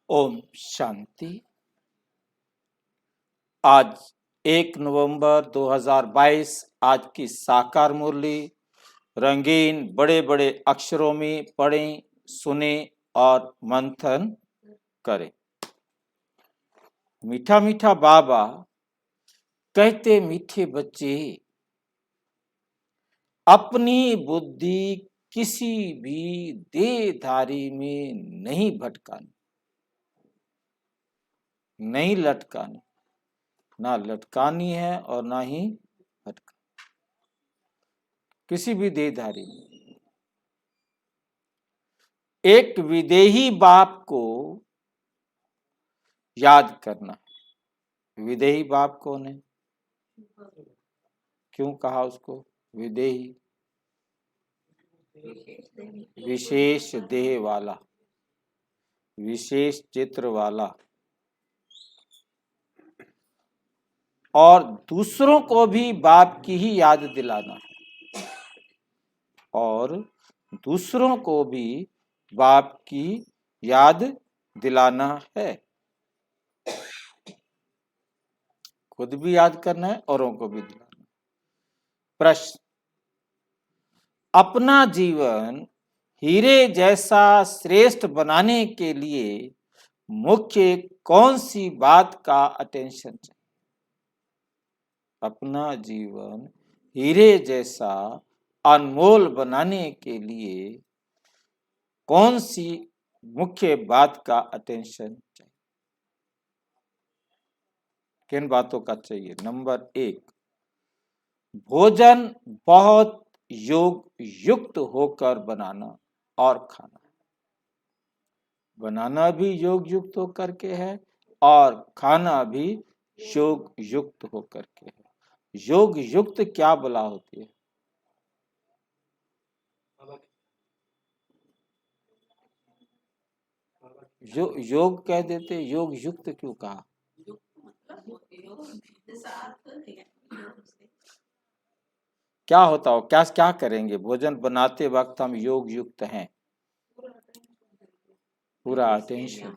ओम शांति। आज 1 नवंबर 2022 आज की साकार मुरली रंगीन बड़े बड़े अक्षरों में पढ़ें, सुने और मंथन करें। मीठा मीठा बाबा कहते, मीठे बच्चे अपनी बुद्धि किसी भी देहधारी में नहीं भटकानी, नहीं लटकानी, ना लटकानी है और ना ही भटका किसी भी देहधारी में। एक विदेही बाप को याद करना है। विदेही बाप कौन है? क्यों कहा उसको विदेही? विशेष देह वाला, विशेष चित्र वाला, और दूसरों को भी बाप की ही याद दिलाना है, और दूसरों को भी बाप की याद दिलाना है। खुद भी याद करना है, औरों को भी दिलाना है। प्रश्न: अपना जीवन हीरे जैसा श्रेष्ठ बनाने के लिए मुख्य कौन सी बात का अटेंशन चाहिए? अपना जीवन हीरे जैसा अनमोल बनाने के लिए कौन सी मुख्य बात का अटेंशन चाहिए? किन बातों का चाहिए? नंबर 1, भोजन बहुत योग युक्त होकर बनाना और खाना। बनाना भी योग युक्त होकर के है और खाना भी योग युक्त होकर के है। योग युक्त क्या बला होती है? जो योग कह देते, योग युक्त क्यों कहा? क्या होता हो, क्या क्या करेंगे? भोजन बनाते वक्त हम योग युक्त हैं, पूरा अटेंशन।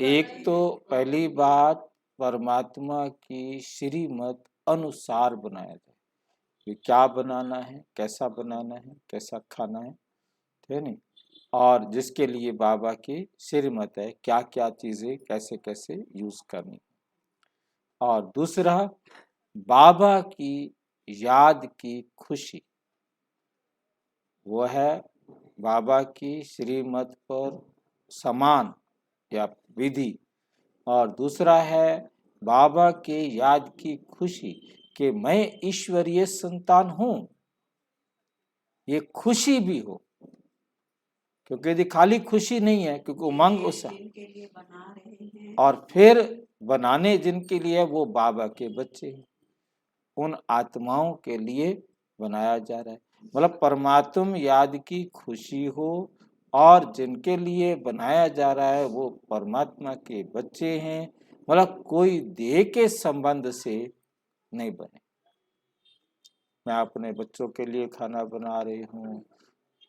एक तो पहली बात, परमात्मा की श्रीमत अनुसार बनाया जाए कि क्या बनाना है, कैसा बनाना है, कैसा खाना है, ठीक नहीं? और जिसके लिए बाबा की श्रीमत है, क्या क्या चीजें कैसे कैसे यूज करनी। और दूसरा, बाबा की याद की खुशी, वो है बाबा की श्रीमत पर समान या विधि। और दूसरा है बाबा के याद की खुशी कि मैं ईश्वरीय संतान हूं, ये खुशी भी हो। क्योंकि यदि खाली खुशी नहीं है, क्योंकि उमंग उस और फिर बनाने जिनके लिए, वो बाबा के बच्चे हैं, उन आत्माओं के लिए बनाया जा रहा है। मतलब परमात्मा याद की खुशी हो, और जिनके लिए बनाया जा रहा है वो परमात्मा के बच्चे हैं। मतलब कोई देह के संबंध से नहीं बने। मैं अपने बच्चों के लिए खाना बना रही हूँ,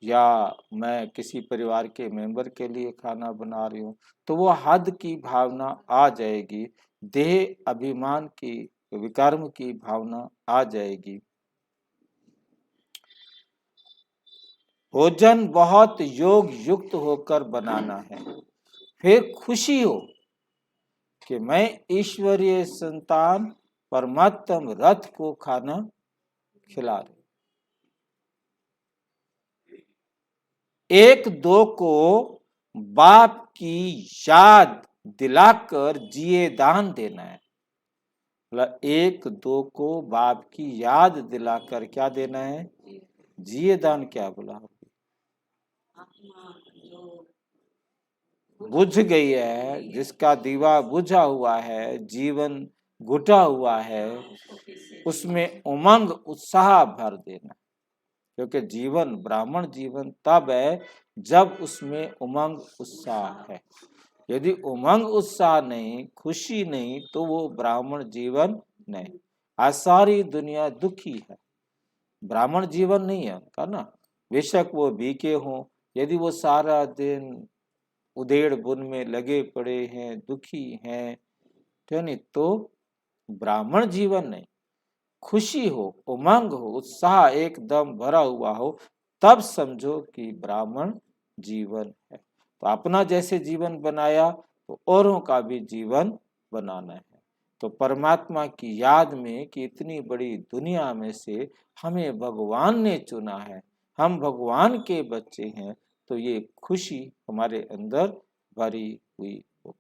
या मैं किसी परिवार के मेंबर के लिए खाना बना रही हूँ, तो वो हद की भावना आ जाएगी, देह अभिमान की, विकर्म की भावना आ जाएगी। भोजन बहुत योग युक्त होकर बनाना है, फिर खुशी हो कि मैं ईश्वरीय संतान परमात्म रथ को खाना खिला रही। एक दो को बाप की याद दिलाकर जिए दान देना है। मतलब एक दो को बाप की याद दिलाकर क्या देना है? जिए दान। क्या बोला? बुझ गई है, जिसका दीवा बुझा हुआ है, जीवन घुटा हुआ है, उसमें उमंग उत्साह भर देना। क्योंकि जीवन, ब्राह्मण जीवन तब है जब उसमें उमंग उत्साह है। यदि उमंग उत्साह नहीं, खुशी नहीं, तो वो ब्राह्मण जीवन नहीं। आज सारी दुनिया दुखी है, ब्राह्मण जीवन नहीं है उनका ना। बेशक वो बीके हों, यदि वो सारा दिन उधेड़ बुन में लगे पड़े हैं, दुखी हैं, तो नहीं तो ब्राह्मण जीवन नहीं, खुशी हो, उमंग हो, उत्साह एकदम भरा हुआ हो, तब समझो कि ब्राह्मण जीवन है। तो अपना जैसे जीवन बनाया तो औरों का भी जीवन बनाना है। तो परमात्मा की याद में कि इतनी बड़ी दुनिया में से हमें भगवान ने चुना है, हम भगवान के बच्चे हैं, तो ये खुशी हमारे अंदर भरी हुई हो।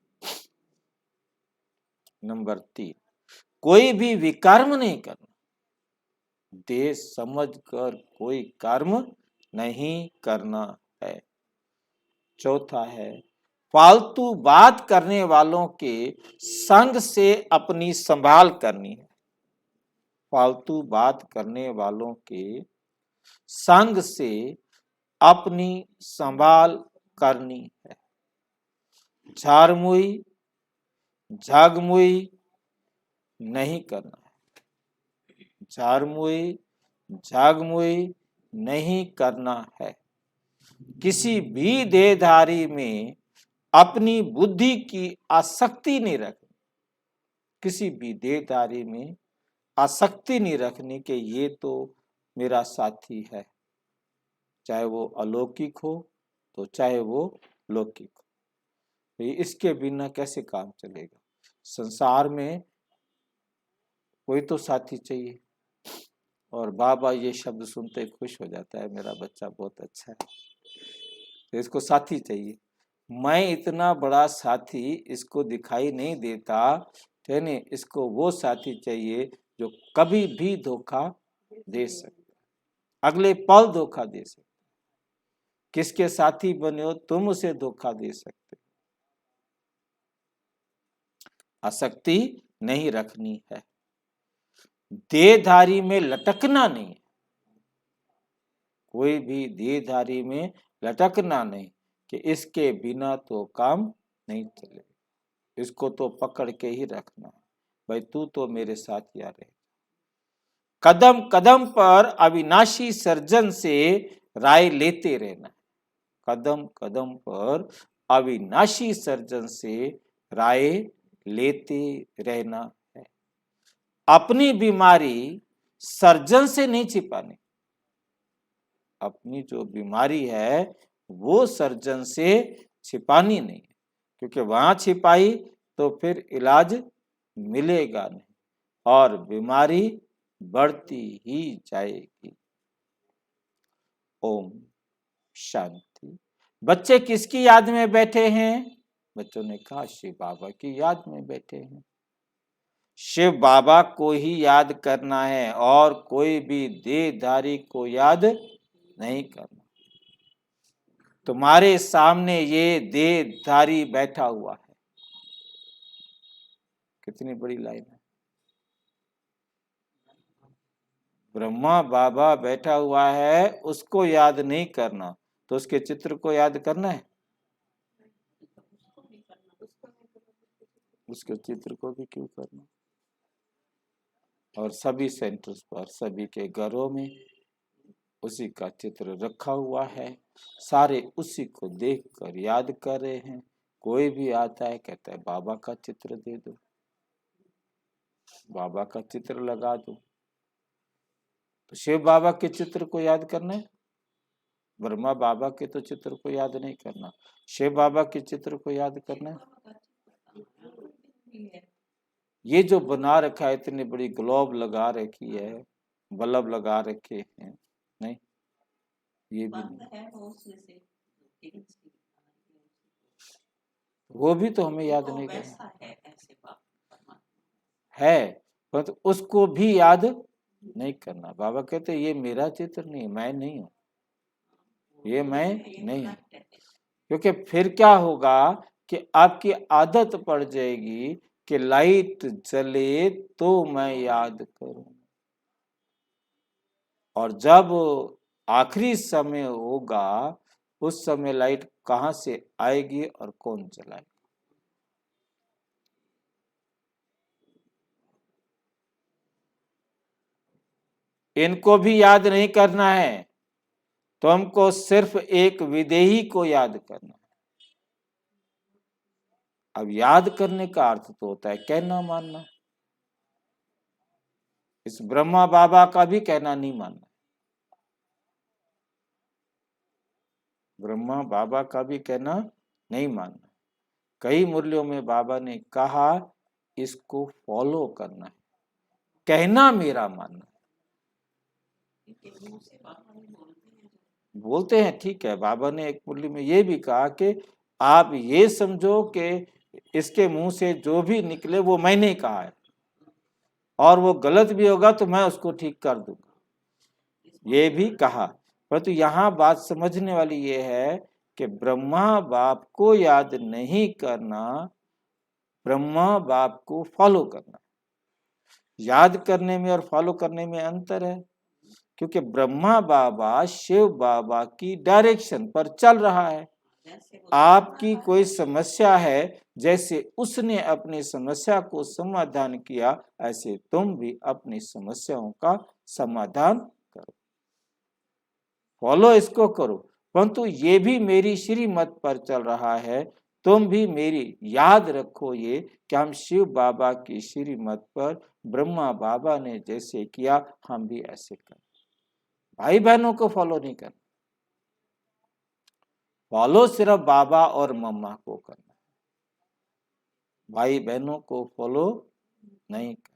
नंबर 3, कोई भी विकर्म नहीं करना, देश समझ कर कोई कर्म नहीं करना है। चौथा है, फालतू बात करने वालों के संग से अपनी संभाल करनी है। फालतू बात करने वालों के संग से अपनी संभाल करनी है। झारमुई झागमुई नहीं करना है। झारमुई झागमुई नहीं करना है। किसी भी देहधारी में अपनी बुद्धि की आसक्ति नहीं रखनी। किसी भी देहधारी में आसक्ति नहीं रखनी कि ये तो मेरा साथी है, चाहे वो अलौकिक हो तो चाहे वो लौकिक हो। इसके बिना कैसे काम चलेगा? संसार में कोई तो साथी चाहिए। और बाबा ये शब्द सुनते खुश हो जाता है, मेरा बच्चा बहुत अच्छा है, तो इसको साथी चाहिए। मैं इतना बड़ा साथी इसको दिखाई नहीं देता, यानी इसको वो साथी चाहिए जो कभी भी धोखा दे सकता, अगले पल धोखा दे सकता। किसके साथी बने हो तुम, उसे धोखा दे सकते। आसक्ति नहीं रखनी है। देहधारी में लटकना नहीं है। कोई भी देहधारी में लटकना नहीं कि इसके बिना तो काम नहीं चले, इसको तो पकड़ के ही रखना है, भाई तू तो मेरे साथ यार है। कदम कदम पर अविनाशी सर्जन से राय लेते रहना। कदम कदम पर अविनाशी सर्जन से राय लेते रहना है। अपनी बीमारी सर्जन से नहीं छिपानी। अपनी जो बीमारी है वो सर्जन से छिपानी नहीं है, क्योंकि वहां छिपाई तो फिर इलाज मिलेगा नहीं और बीमारी बढ़ती ही जाएगी। ओम शांति। बच्चे किसकी याद में बैठे हैं? बच्चों ने कहा शिव बाबा की याद में बैठे हैं। शिव बाबा को ही याद करना है और कोई भी देहधारी को याद नहीं करना। तुम्हारे सामने ये देहधारी बैठा हुआ है। कितनी बड़ी लाइन है। ब्रह्मा बाबा बैठा हुआ है, उसको याद नहीं करना तो उसके चित्र को याद करना है। उसके चित्र को भी क्यों करना? और सभी सेंटर्स पर, सभी के घरों में उसी का चित्र रखा हुआ है, सारे उसी को देखकर याद कर रहे हैं। कोई भी आता है कहता है बाबा का चित्र दे दो, बाबा का चित्र लगा दो। तो शिव बाबा के चित्र को याद करना है, ब्रह्मा बाबा के तो चित्र को याद नहीं करना, शिव बाबा के चित्र को याद करना है। ये जो बना रखा है, इतनी बड़ी ग्लोब लगा रखी है, बल्ब लगा रखे हैं, नहीं ये भी नहीं, वो भी तो हमें याद नहीं करना है, पर तो उसको भी याद नहीं करना। बाबा कहते ये मेरा चित्र नहीं, मैं नहीं हूं, ये मैं नहीं हूं। क्योंकि फिर क्या होगा कि आपकी आदत पड़ जाएगी कि लाइट जले तो मैं याद करूं, और जब आखिरी समय होगा उस समय लाइट कहां से आएगी और कौन जलाएगा? इनको भी याद नहीं करना है। तो हमको सिर्फ एक विदेही को याद करना। अब याद करने का अर्थ तो होता है कहना मानना। इस ब्रह्मा बाबा का भी कहना नहीं मानना, ब्रह्मा बाबा का भी कहना नहीं मानना। कई मुरलियों में बाबा ने कहा इसको फॉलो करना है, कहना मेरा मानना। बोलते हैं ठीक है, बाबा ने एक मुरली में ये भी कहा कि आप ये समझो कि इसके मुंह से जो भी निकले वो मैंने कहा है, और वो गलत भी होगा तो मैं उसको ठीक कर दूंगा, ये भी कहा। परंतु यहाँ बात समझने वाली ये है कि ब्रह्मा बाप को याद नहीं करना, ब्रह्मा बाप को फॉलो करना। याद करने में और फॉलो करने में अंतर है, क्योंकि ब्रह्मा बाबा शिव बाबा की डायरेक्शन पर चल रहा है। आपकी कोई समस्या है, जैसे उसने अपनी समस्या को समाधान किया, ऐसे तुम भी अपनी समस्याओं का समाधान करो, फॉलो इसको करो। परंतु ये भी मेरी श्रीमत पर चल रहा है, तुम भी मेरी याद रखो ये कि हम शिव बाबा की श्रीमत पर ब्रह्मा बाबा ने जैसे किया हम भी ऐसे करें। भाई बहनों को फॉलो नहीं करना, फॉलो सिर्फ बाबा और मम्मा को करना, भाई बहनों को फॉलो नहीं करना।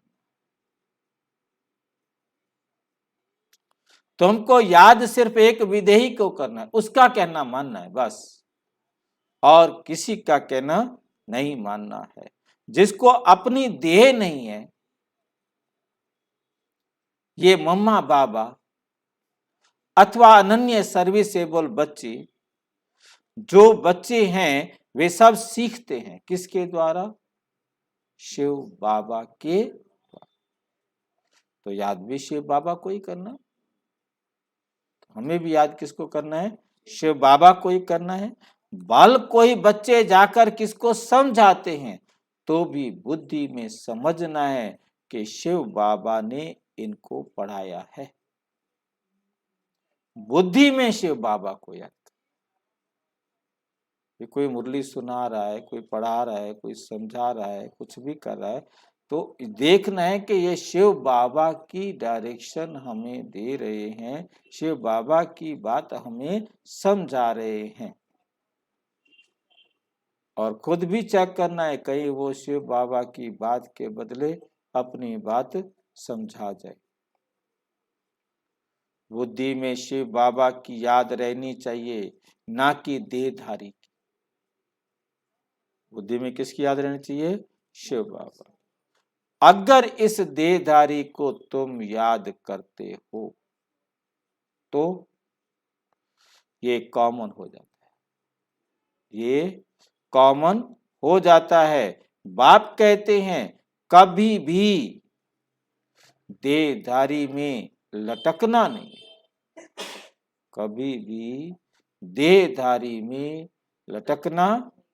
तुमको याद सिर्फ एक विदेही को करना है, उसका कहना मानना है बस, और किसी का कहना नहीं मानना है। जिसको अपनी देह नहीं है, ये मम्मा बाबा अथवा अनन्य सर्विसेबल बच्चे, जो बच्चे हैं वे सब सीखते हैं किसके द्वारा? शिव बाबा के द्वारा। तो याद भी शिव बाबा को ही करना, हमें भी याद किसको करना है? शिव बाबा को ही करना है। बाल कोई बच्चे जाकर किसको समझाते हैं तो भी बुद्धि में समझना है कि शिव बाबा ने इनको पढ़ाया है, बुद्धि में शिव बाबा को याद। कोई मुरली सुना रहा है, कोई पढ़ा रहा है, कोई समझा रहा है, कुछ भी कर रहा है, तो देखना है कि ये शिव बाबा की डायरेक्शन हमें दे रहे हैं, शिव बाबा की बात हमें समझा रहे हैं। और खुद भी चेक करना है कहीं वो शिव बाबा की बात के बदले अपनी बात समझा जाए। बुद्धि में शिव बाबा की याद रहनी चाहिए, ना कि देहधारी की। बुद्धि में किसकी याद रहनी चाहिए? शिव बाबा। अगर इस देहधारी को तुम याद करते हो तो ये कॉमन हो जाता है, ये कॉमन हो जाता है। बाप कहते हैं कभी भी देहधारी में लटकना नहीं, कभी भी देहधारी में लटकना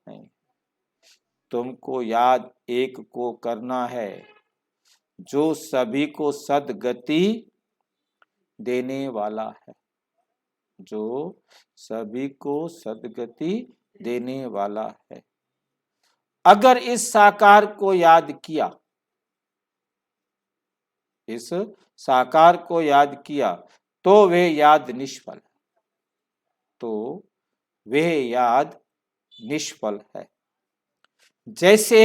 नहीं। तुमको याद एक को करना है जो सभी को सदगति देने वाला है, जो सभी को सदगति देने वाला है। अगर इस साकार को याद किया, इस साकार को याद किया तो वह याद निष्फल है, तो वह याद निष्फल है। जैसे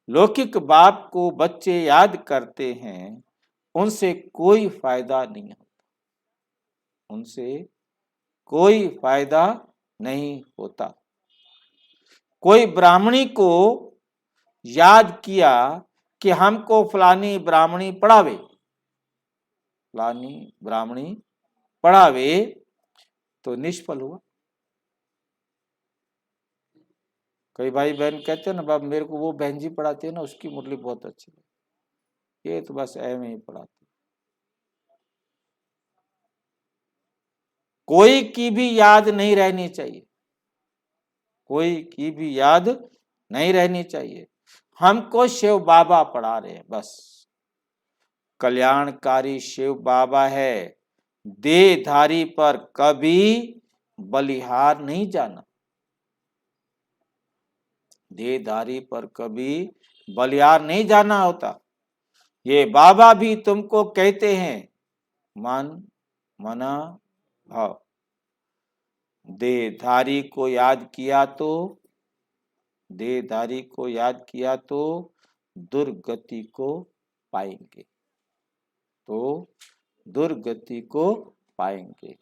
लौकिक बाप को बच्चे याद करते हैं, उनसे कोई फायदा नहीं होता, उनसे कोई फायदा नहीं होता। कोई ब्राह्मणी को याद किया कि हमको फलानी ब्राह्मणी पढ़ावे, फलानी ब्राह्मणी पढ़ावे, तो निष्फल हुआ। कई भाई बहन कहते हैं ना, बाबा मेरे को वो बहन जी पढ़ाते हैं ना, उसकी मुरली बहुत अच्छी है, ये तो बस ऐਵੇਂ ही पढ़ाते। कोई की भी याद नहीं रहनी चाहिए, कोई की भी याद नहीं रहनी चाहिए। हमको शिव बाबा पढ़ा रहे हैं बस, कल्याणकारी शिव बाबा है देहधारी पर कभी बलिहार नहीं जाना। देहधारी पर कभी बलिहार नहीं जाना होता। ये बाबा भी तुमको कहते हैं, मन मना भाव। देहधारी को याद किया तो, देहधारी को याद किया तो दुर्गति को पाएंगे, तो दुर्गति को पाएंगे।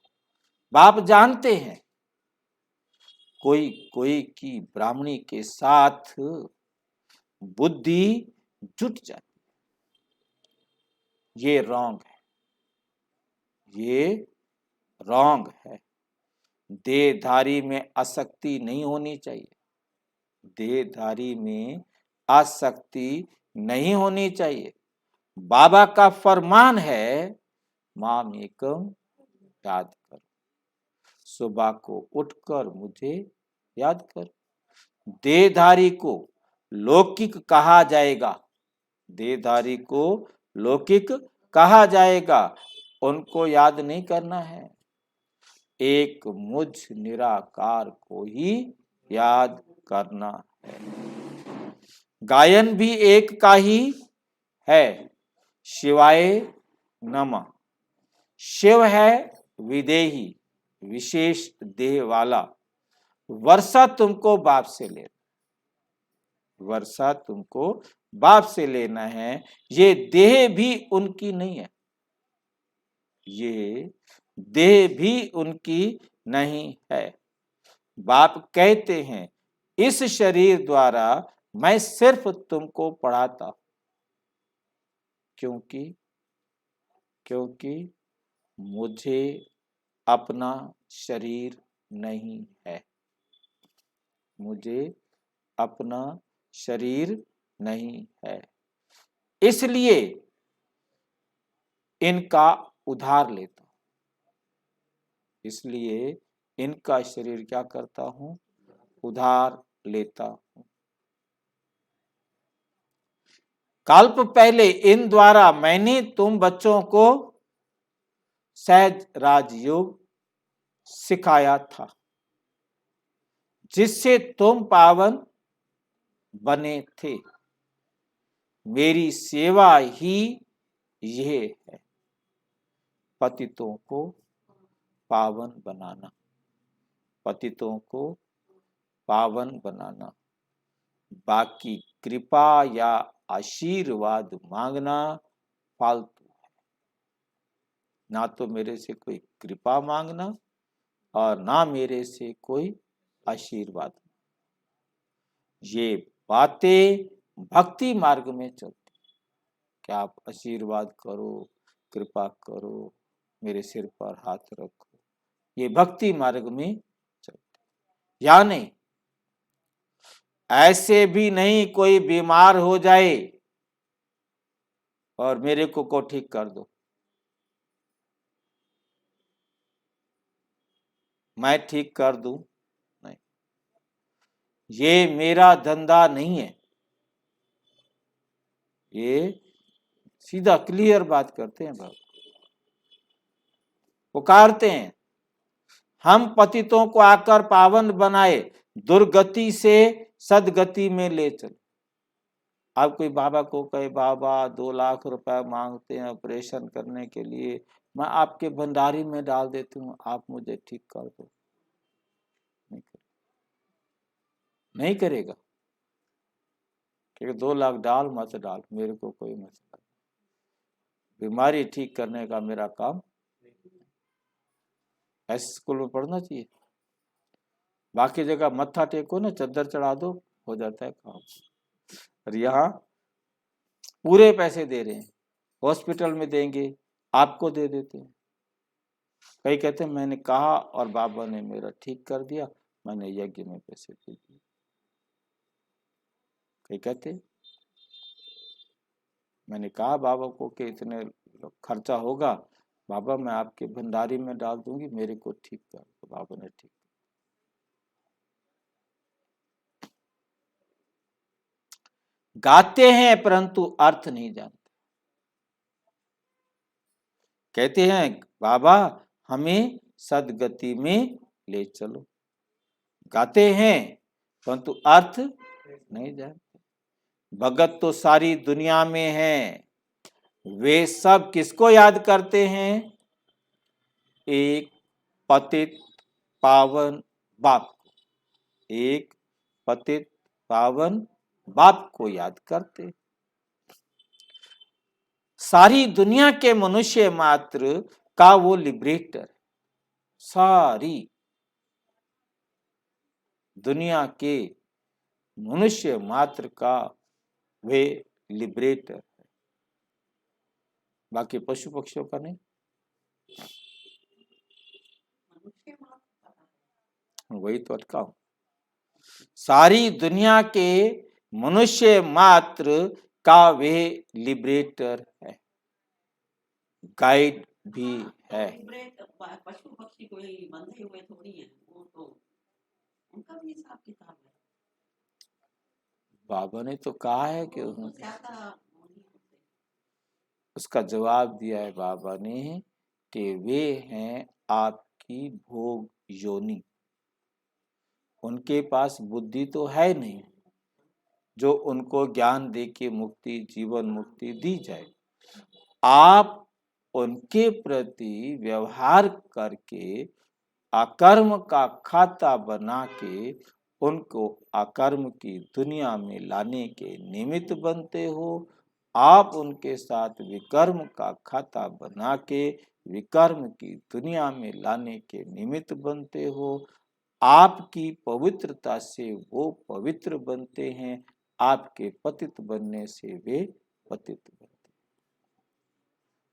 बाप जानते हैं कोई कोई की ब्राह्मणी के साथ बुद्धि जुट जाती, ये रॉन्ग है, ये रॉन्ग है। देहधारी में आसक्ति नहीं होनी चाहिए, देहधारी में आसक्ति नहीं होनी चाहिए। बाबा का फरमान है, माम एकम याद कर, सुबह को उठकर मुझे याद कर। देहधारी को लौकिक कहा जाएगा, देहधारी को लौकिक कहा जाएगा, उनको याद नहीं करना है। एक मुझ निराकार को ही याद करना है। गायन भी एक का ही है, शिवाय नमः। शिव है विदेही, विशेष देह वाला। वर्षा तुमको बाप से लेना, वर्षा तुमको बाप से लेना है। ये देह भी उनकी नहीं है, ये देह भी उनकी नहीं है। बाप कहते हैं, इस शरीर द्वारा मैं सिर्फ तुमको पढ़ाता, क्योंकि क्योंकि मुझे अपना शरीर नहीं है, मुझे अपना शरीर नहीं है, इसलिए इनका उधार लेता हूं, इसलिए इनका शरीर क्या करता हूं, उधार लेता हूं। कल्प पहले इन द्वारा मैंने तुम बच्चों को सहज राजयोग सिखाया था, जिससे तुम पावन बने थे। मेरी सेवा ही यह है, पतितों को पावन बनाना, पतितों को पावन बनाना। बाकी कृपा या आशीर्वाद मांगना फालतू है। ना तो मेरे से कोई कृपा मांगना और ना मेरे से कोई आशीर्वाद। ये बातें भक्ति मार्ग में चलती, कि आप आशीर्वाद करो, कृपा करो, मेरे सिर पर हाथ रखो, ये भक्ति मार्ग में चलती। या नहीं, ऐसे भी नहीं कोई बीमार हो जाए और मेरे को ठीक कर दो, मैं ठीक कर दूं, नहीं, ये मेरा धंधा नहीं है। ये सीधा क्लियर बात करते हैं बाबा, पुकारते हैं, हम पतितों को आकर पावन बनाए, दुर्गति से सदगति में ले चल। आप कोई बाबा को कहे, बाबा 2 लाख रुपए मांगते हैं ऑपरेशन करने के लिए, मैं आपके भंडारी में डाल देती हूँ, आप मुझे ठीक कर दो, नहीं करेगा, क्योंकि 2 लाख डाल मत डाल, मेरे को कोई मसला, बीमारी ठीक करने का मेरा काम। ऐसे स्कूल में पढ़ना चाहिए। बाकी जगह मत्था टेको ना, चद्दर चढ़ा दो, हो जाता है काम। और यहाँ पूरे पैसे दे रहे हैं, हॉस्पिटल में देंगे, आपको दे देते हैं। कई कहते हैं मैंने कहा और बाबा ने मेरा ठीक कर दिया, मैंने यज्ञ में पैसे दे दिए। कई कहते मैंने कहा बाबा को कि इतने खर्चा होगा, बाबा मैं आपके भंडारी में डाल दूंगी, मेरे को ठीक कर। तो बाबा ने ठीक। गाते हैं परंतु अर्थ नहीं जानते। कहते हैं बाबा हमें सदगति में ले चलो। गाते हैं परंतु अर्थ नहीं जानते। भगत तो सारी दुनिया में हैं, वे सब किसको याद करते हैं? एक पतित पावन बाप को, एक पतित पावन बाप को याद करते। सारी दुनिया के मनुष्य मात्र का वो लिबरेटर, सारी दुनिया के मनुष्य मात्र का वे लिबरेटर है, बाकी पशु पक्षियों का नहीं। वही तो अटका हूं। सारी दुनिया के मनुष्य मात्र का वे लिबरेटर है, गाइड भी है। पशु पक्षी कोई बंधे हुए थोड़ी है, वो तो उनका भी हिसाब किताब है। बाबा ने तो कहा है कि तो ज्यादा उसका जवाब दिया है बाबा ने कि वे हैं आपकी भोग योनि। उनके पास बुद्धि तो है नहीं जो उनको ज्ञान दे के मुक्ति, जीवन मुक्ति दी जाए। आप उनके प्रति व्यवहार करके अकर्म का खाता बना के उनको अकर्म की दुनिया में लाने के निमित्त बनते हो। आप उनके साथ विकर्म का खाता बना के विकर्म की दुनिया में लाने के निमित्त बनते हो। आपकी पवित्रता से वो पवित्र बनते हैं, आपके पतित बनने से वे पतित बनते हैं।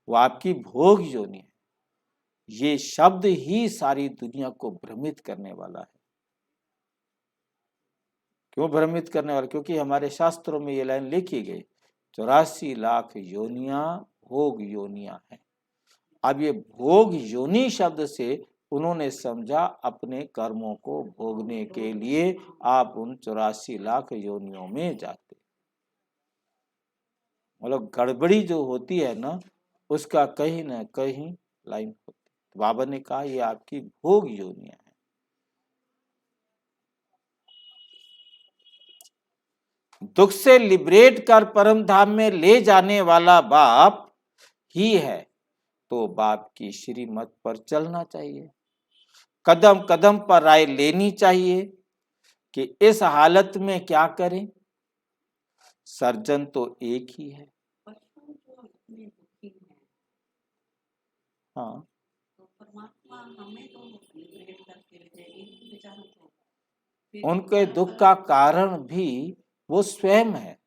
वो आपकी भोग योनि है। ये शब्द ही सारी दुनिया को भ्रमित करने वाला है। क्यों भ्रमित करने वाला? क्योंकि हमारे शास्त्रों में ये लाइन लिखी गई, 84 लाख योनियां भोग योनियां हैं। अब ये भोग योनि शब्द से उन्होंने समझा अपने कर्मों को भोगने के लिए आप उन 84 लाख योनियों में जाते। मतलब गड़बड़ी जो होती है ना, उसका कहीं ना कहीं लाइन होती है। तो बाबा ने कहा ये आपकी भोग योनियां हैं। दुख से लिबरेट कर परम धाम में ले जाने वाला बाप ही है, तो बाप की श्रीमत पर चलना चाहिए। कदम कदम पर राय लेनी चाहिए कि इस हालत में क्या करें। सर्जन तो एक ही है। हाँ, तो परमात्मा हमें तो लिबरेट करके इनके बेचारों को उनके दुख का कारण भी वो स्वयं है,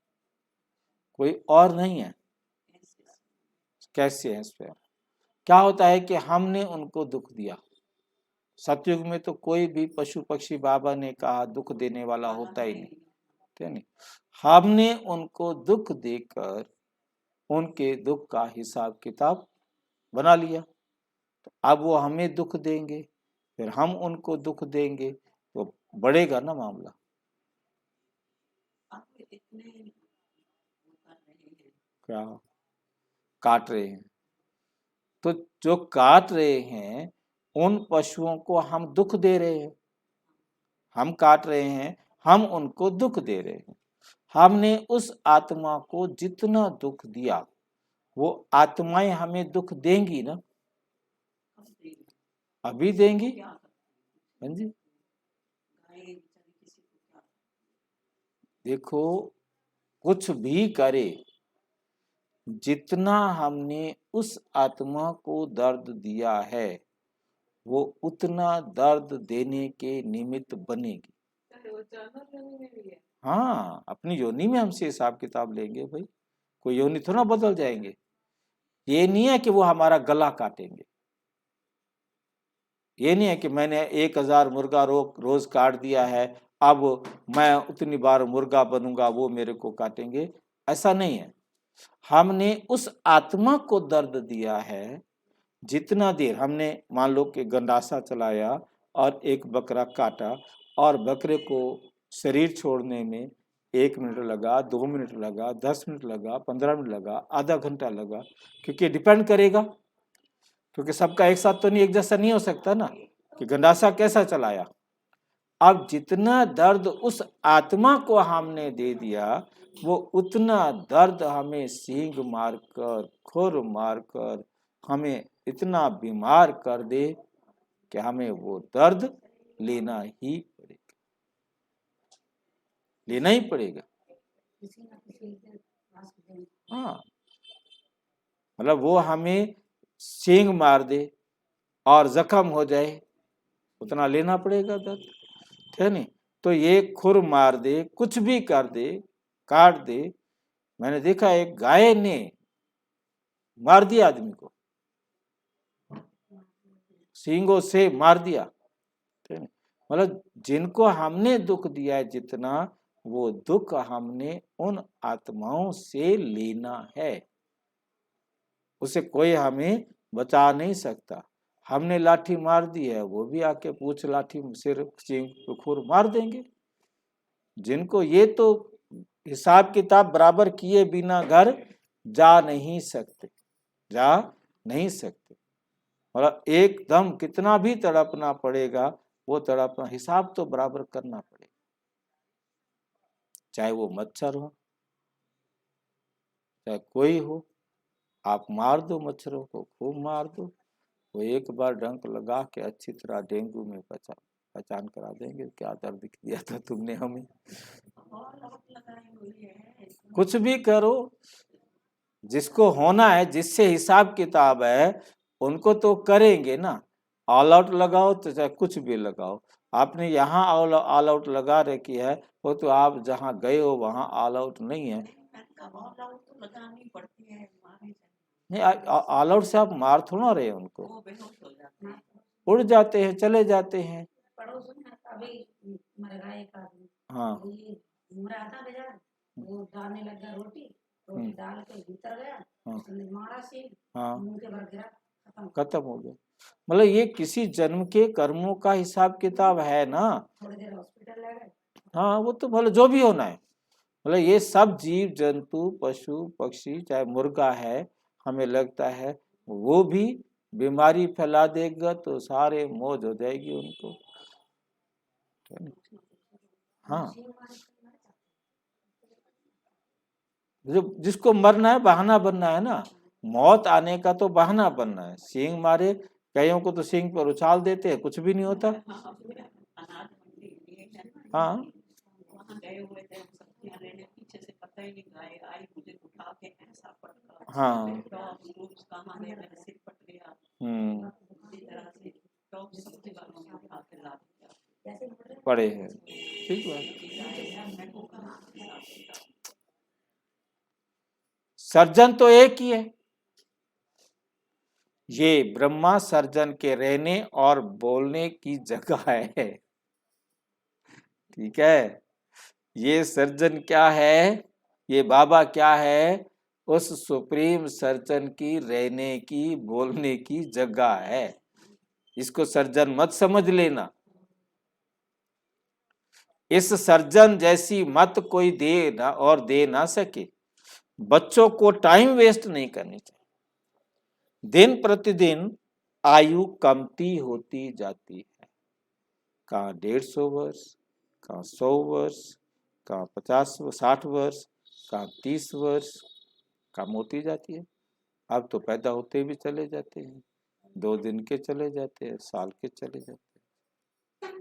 कोई और नहीं है। कैसे है स्वयं? क्या होता है कि हमने उनको दुख दिया। सतयुग में तो कोई भी पशु पक्षी बाबा ने कहा दुख देने वाला होता ही नहीं, ठीक नहीं। हमने उनको दुख देकर उनके दुख का हिसाब किताब बना लिया, तो अब वो हमें दुख देंगे, फिर हम उनको दुख देंगे, तो बढ़ेगा ना मामला। क्या काट रहे हैं? तो जो काट रहे हैं उन पशुओं को हम दुख दे रहे हैं। हम काट रहे हैं, हम उनको दुख दे रहे हैं। हमने उस आत्मा को जितना दुख दिया वो आत्माएं हमें दुख देंगी ना, अभी देंगी। हाँ जी, देखो कुछ भी करे, जितना हमने उस आत्मा को दर्द दिया है वो उतना दर्द देने के निमित्त बनेगी। हाँ, अपनी योनि में हमसे हिसाब किताब लेंगे भाई, कोई योनि थोड़ा बदल जाएंगे। ये नहीं है कि वो हमारा गला काटेंगे, ये नहीं है कि मैंने 1000 मुर्गा रोज काट दिया है, अब मैं उतनी बार मुर्गा बनूंगा, वो मेरे को काटेंगे, ऐसा नहीं है। हमने उस आत्मा को दर्द दिया है। जितना देर हमने मान लो कि गंडासा चलाया और एक बकरा काटा और बकरे को शरीर छोड़ने में 1 मिनट लगा, 2 मिनट लगा, 10 मिनट लगा, 15 मिनट लगा, आधा घंटा लगा, क्योंकि डिपेंड करेगा क्योंकि सबका एक साथ तो नहीं, एक जैसा नहीं हो सकता ना कि गंडासा कैसा चलाया। अब जितना दर्द उस आत्मा को हमने दे दिया, वो उतना दर्द हमें सींग मारकर, खुर मारकर हमें इतना बीमार कर दे कि हमें वो दर्द लेना ही पड़ेगा, लेना ही पड़ेगा। हाँ, मतलब वो हमें सींग मार दे और जख्म हो जाए, उतना लेना पड़ेगा दर्द, ठीक है नहीं? तो ये खुर मार दे, कुछ भी कर दे, काट दे। मैंने देखा एक गाय ने मार दिया आदमी को, सींगों से मार दिया, ठीक है? मतलब जिनको हमने दुख दिया है जितना, वो दुख हमने उन आत्माओं से लेना है, उसे कोई हमें बचा नहीं सकता। हमने लाठी मार दी है, वो भी आके पूछ लाठी सिर सींग खुर मार देंगे। जिनको ये तो हिसाब किताब बराबर किए बिना घर जा नहीं सकते, जा नहीं सकते। मतलब एकदम कितना भी तड़पना पड़ेगा, वो तड़पना हिसाब तो बराबर करना पड़ेगा, चाहे वो मच्छर हो चाहे कोई हो। आप मार दो मच्छरों को, खूब मार दो, वो एक बार डंक लगा के अच्छी तरह डेंगू में पहचान करा देंगे, क्या दर्द दिया था तुमने हमें। कुछ भी करो, जिसको होना है, जिससे हिसाब किताब है, उनको तो करेंगे ना। ऑल आउट लगाओ तो चाहे कुछ भी लगाओ। आपने यहाँ ऑल आउट लगा रखी है, वो तो आप जहाँ गए हो वहाँ ऑल आउट नहीं है। नहीं, ऑल आउट से आप मार थोड़ा रहे उनको, उड़ जाते हैं, चले जाते हैं। पड़ोस में अभी मर गया एक आदमी, हाँ, रहा था बाजार, वो डालने लगा रोटी डाल के भीतर गया, उसने मारा से मुंह के भर गिरा, खत्म हो गया। मतलब ये किसी जन्म के कर्मों का हिसाब किताब है ना। थोड़ी देर हॉस्पिटल ले गए। हाँ, वो तो मतलब जो भी होना है, मतलब ये सब जीव जंतु पशु पक्षी, चाहे मुर्गा है, हमें लगता है वो भी बीमारी फैला देगा तो सारे मौज हो जाएगी उनको। हाँ, जो जिसको मरना है बहाना बनना है ना, मौत आने का तो बहाना बनना है। सींग मारे, कईयों को तो सींग पर उछाल देते हैं, कुछ भी नहीं होता। हाँ, हाँ, पड़े हैं, ठीक बात। सर्जन तो एक ही है, ये ब्रह्मा सर्जन के रहने और बोलने की जगह है, ठीक है। ये सर्जन क्या है, ये बाबा क्या है, उस सुप्रीम सर्जन की रहने की बोलने की जगह है। इसको सर्जन मत समझ लेना। इस सर्जन जैसी मत कोई दे ना और दे ना सके। बच्चों को टाइम वेस्ट नहीं करनी चाहिए। दिन प्रतिदिन आयु कमती होती जाती है, कहाँ 150 वर्ष, कहाँ 100 वर्ष, कहाँ 50 60 वर्ष, कहाँ 30 वर्ष कम होती जाती है। अब तो पैदा होते भी चले जाते हैं, 2 दिन के चले जाते हैं, साल के चले जाते हैं।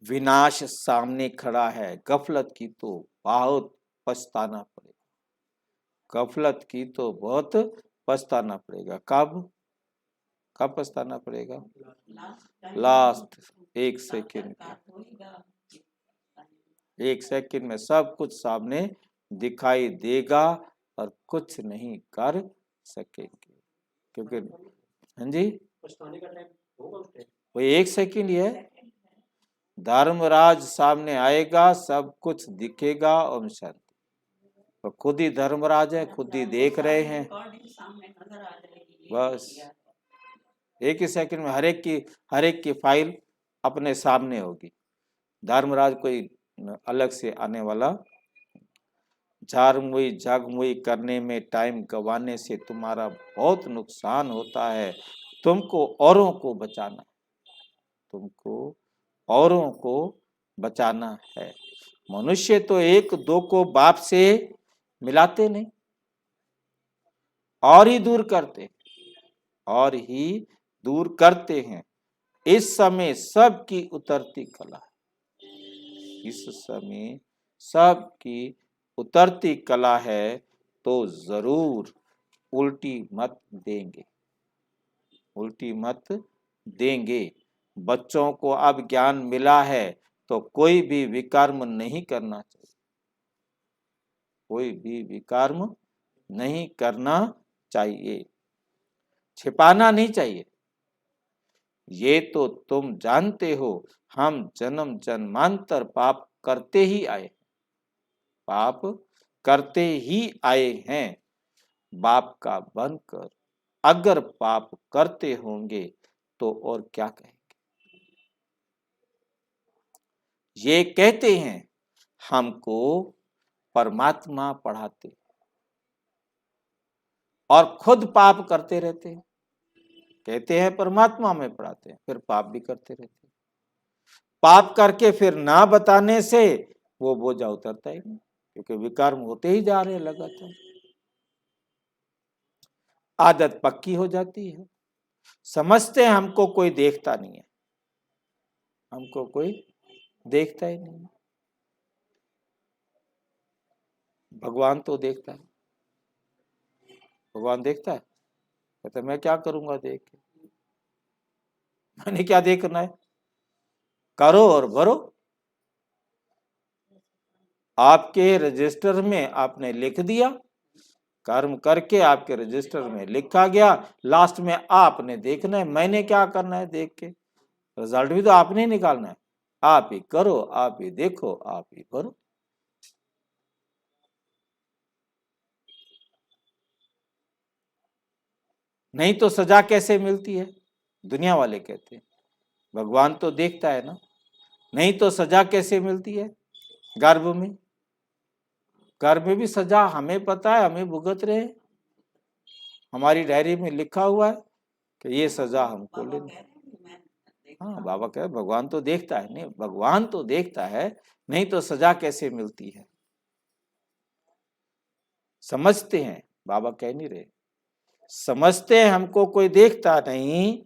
विनाश सामने खड़ा है, गफलत की तो बहुत पछताना पड़ेगा। गफलत की तो बहुत पछताना पड़ेगा। कब पछताना पड़ेगा? लास्ट 1 सेकेंड, 1 सेकेंड में सब कुछ सामने दिखाई देगा और कुछ नहीं कर सकेंगे, क्योंकि हाँ जी, वो 1 सेकेंड ही है। धर्मराज सामने आएगा, सब कुछ दिखेगा। ओम शांति। तो खुद ही धर्मराज है, खुद ही देख रहे हैं। बस 1 ही सेकंड में हर एक की फाइल अपने सामने होगी। धर्मराज कोई अलग से आने वाला। झारमुई झागमुई करने में टाइम गंवाने से तुम्हारा बहुत नुकसान होता है। तुमको औरों को बचाना है, तुमको औरों को बचाना है। मनुष्य तो एक दो को बाप से मिलाते नहीं और ही दूर करते, और ही दूर करते हैं। इस समय सबकी उतरती कला है, इस समय सबकी उतरती कला है, तो जरूर उल्टी मत देंगे, उल्टी मत देंगे। बच्चों को अब ज्ञान मिला है तो कोई भी विकर्म नहीं करना चाहिए, कोई भी विकर्म नहीं करना चाहिए, छिपाना नहीं चाहिए। ये तो तुम जानते हो, हम जन्म जन्मांतर पाप करते ही आए, पाप करते ही आए हैं। बाप का बनकर अगर पाप करते होंगे तो और क्या कहेंगे। ये कहते हैं हमको परमात्मा पढ़ाते और खुद पाप करते रहते हैं। कहते हैं परमात्मा में पढ़ाते हैं, फिर पाप भी करते रहते हैं। पाप करके फिर ना बताने से वो बोझा उतरता ही नहीं, क्योंकि विकर्म होते ही जा रहे हैं लगातार, आदत पक्की हो जाती है। समझते हैं हमको कोई देखता नहीं है, हमको कोई देखता ही नहीं। भगवान तो देखता है, भगवान देखता है, कहते मैं क्या करूंगा देख के, मैंने क्या देखना है, करो और भरो। आपके रजिस्टर में आपने लिख दिया, कर्म करके आपके रजिस्टर में लिखा गया, लास्ट में आपने देखना है मैंने क्या करना है देख के, रिजल्ट भी तो आपने ही निकालना है। आप ही करो, आप ही देखो, आप ही भरो। नहीं तो सजा कैसे मिलती है, दुनिया वाले कहते हैं भगवान तो देखता है ना, नहीं तो सजा कैसे मिलती है। गर्भ में, गर्भ में भी सजा हमें पता है, हमें भुगत रहे हैं, हमारी डायरी में लिखा हुआ है कि ये सजा हमको लेनी। हाँ बाबा कह भगवान तो देखता है, नहीं भगवान तो देखता है, नहीं तो सजा कैसे मिलती है। समझते हैं, बाबा कह नहीं रहे, समझते हैं हमको कोई देखता नहीं,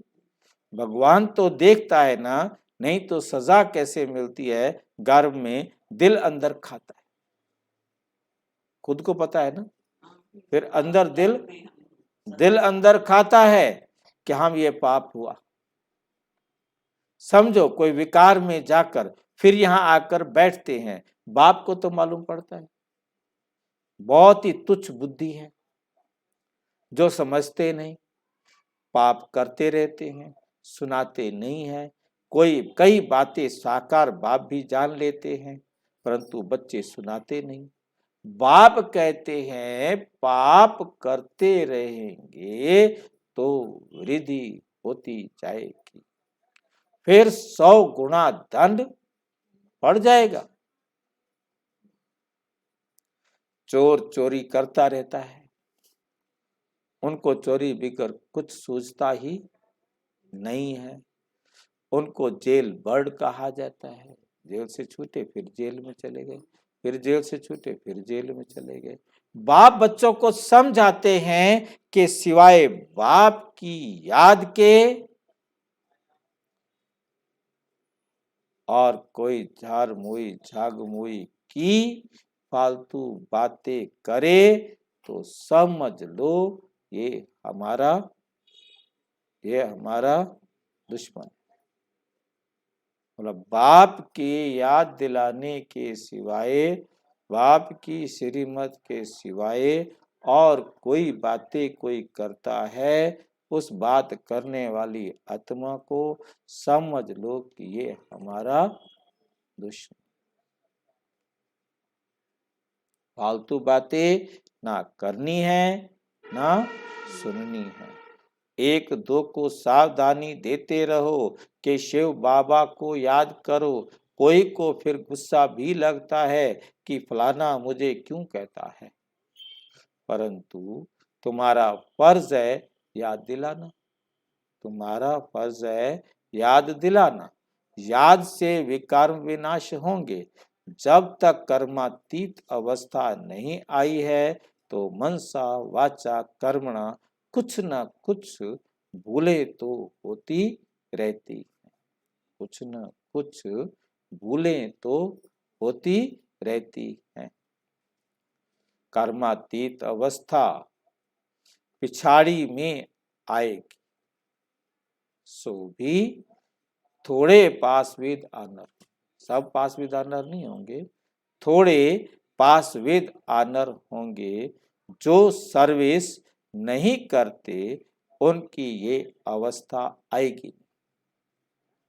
भगवान तो देखता है ना, नहीं तो सजा कैसे मिलती है। गर्भ में दिल अंदर खाता है, खुद को पता है ना, फिर अंदर दिल अंदर खाता है कि हम ये पाप हुआ। समझो कोई विकार में जाकर फिर यहां आकर बैठते हैं, बाप को तो मालूम पड़ता है। बहुत ही तुच्छ बुद्धि है जो समझते नहीं, पाप करते रहते हैं, सुनाते नहीं है। कोई कई बातें साकार बाप भी जान लेते हैं, परंतु बच्चे सुनाते नहीं। बाप कहते हैं पाप करते रहेंगे तो वृद्धि होती जाएगी, फिर 100 गुना दंड पड़ जाएगा। चोर चोरी करता रहता है, उनको चोरी बिकर कुछ सूझता ही नहीं है, उनको जेल बर्ड कहा जाता है। जेल से छूटे फिर जेल में चले गए, फिर जेल से छूटे फिर जेल में चले गए। बाप बच्चों को समझाते हैं कि सिवाय बाप की याद के और कोई झार मुई झाग मुई की फालतू बातें करे तो समझ लो ये हमारा दुश्मन। मतलब बाप की याद दिलाने के सिवाय, बाप की श्रीमत के सिवाय और कोई बातें कोई करता है, उस बात करने वाली आत्मा को समझ लो कि ये हमारा दुश्मन। फालतू बातें ना करनी है ना सुननी है। एक दो को सावधानी देते रहो कि शिव बाबा को याद करो, कोई को फिर गुस्सा भी लगता है कि फलाना मुझे क्यों कहता है, परंतु तुम्हारा फर्ज है याद दिलाना। तुम्हारा फर्ज है याद दिलाना। याद से विकर्म विनाश होंगे। जब तक कर्मातीत अवस्था नहीं आई है तो मनसा वाचा कर्मणा कुछ न कुछ भूले तो होती रहती है। कुछ न कुछ भूले तो होती रहती है। कर्मातीत अवस्था पिछाड़ी में आएगी, सो भी थोड़े पास विद ऑनर, सब पास विद ऑनर नहीं होंगे, थोड़े पास विद ऑनर होंगे। जो सर्विस नहीं करते उनकी ये अवस्था आएगी,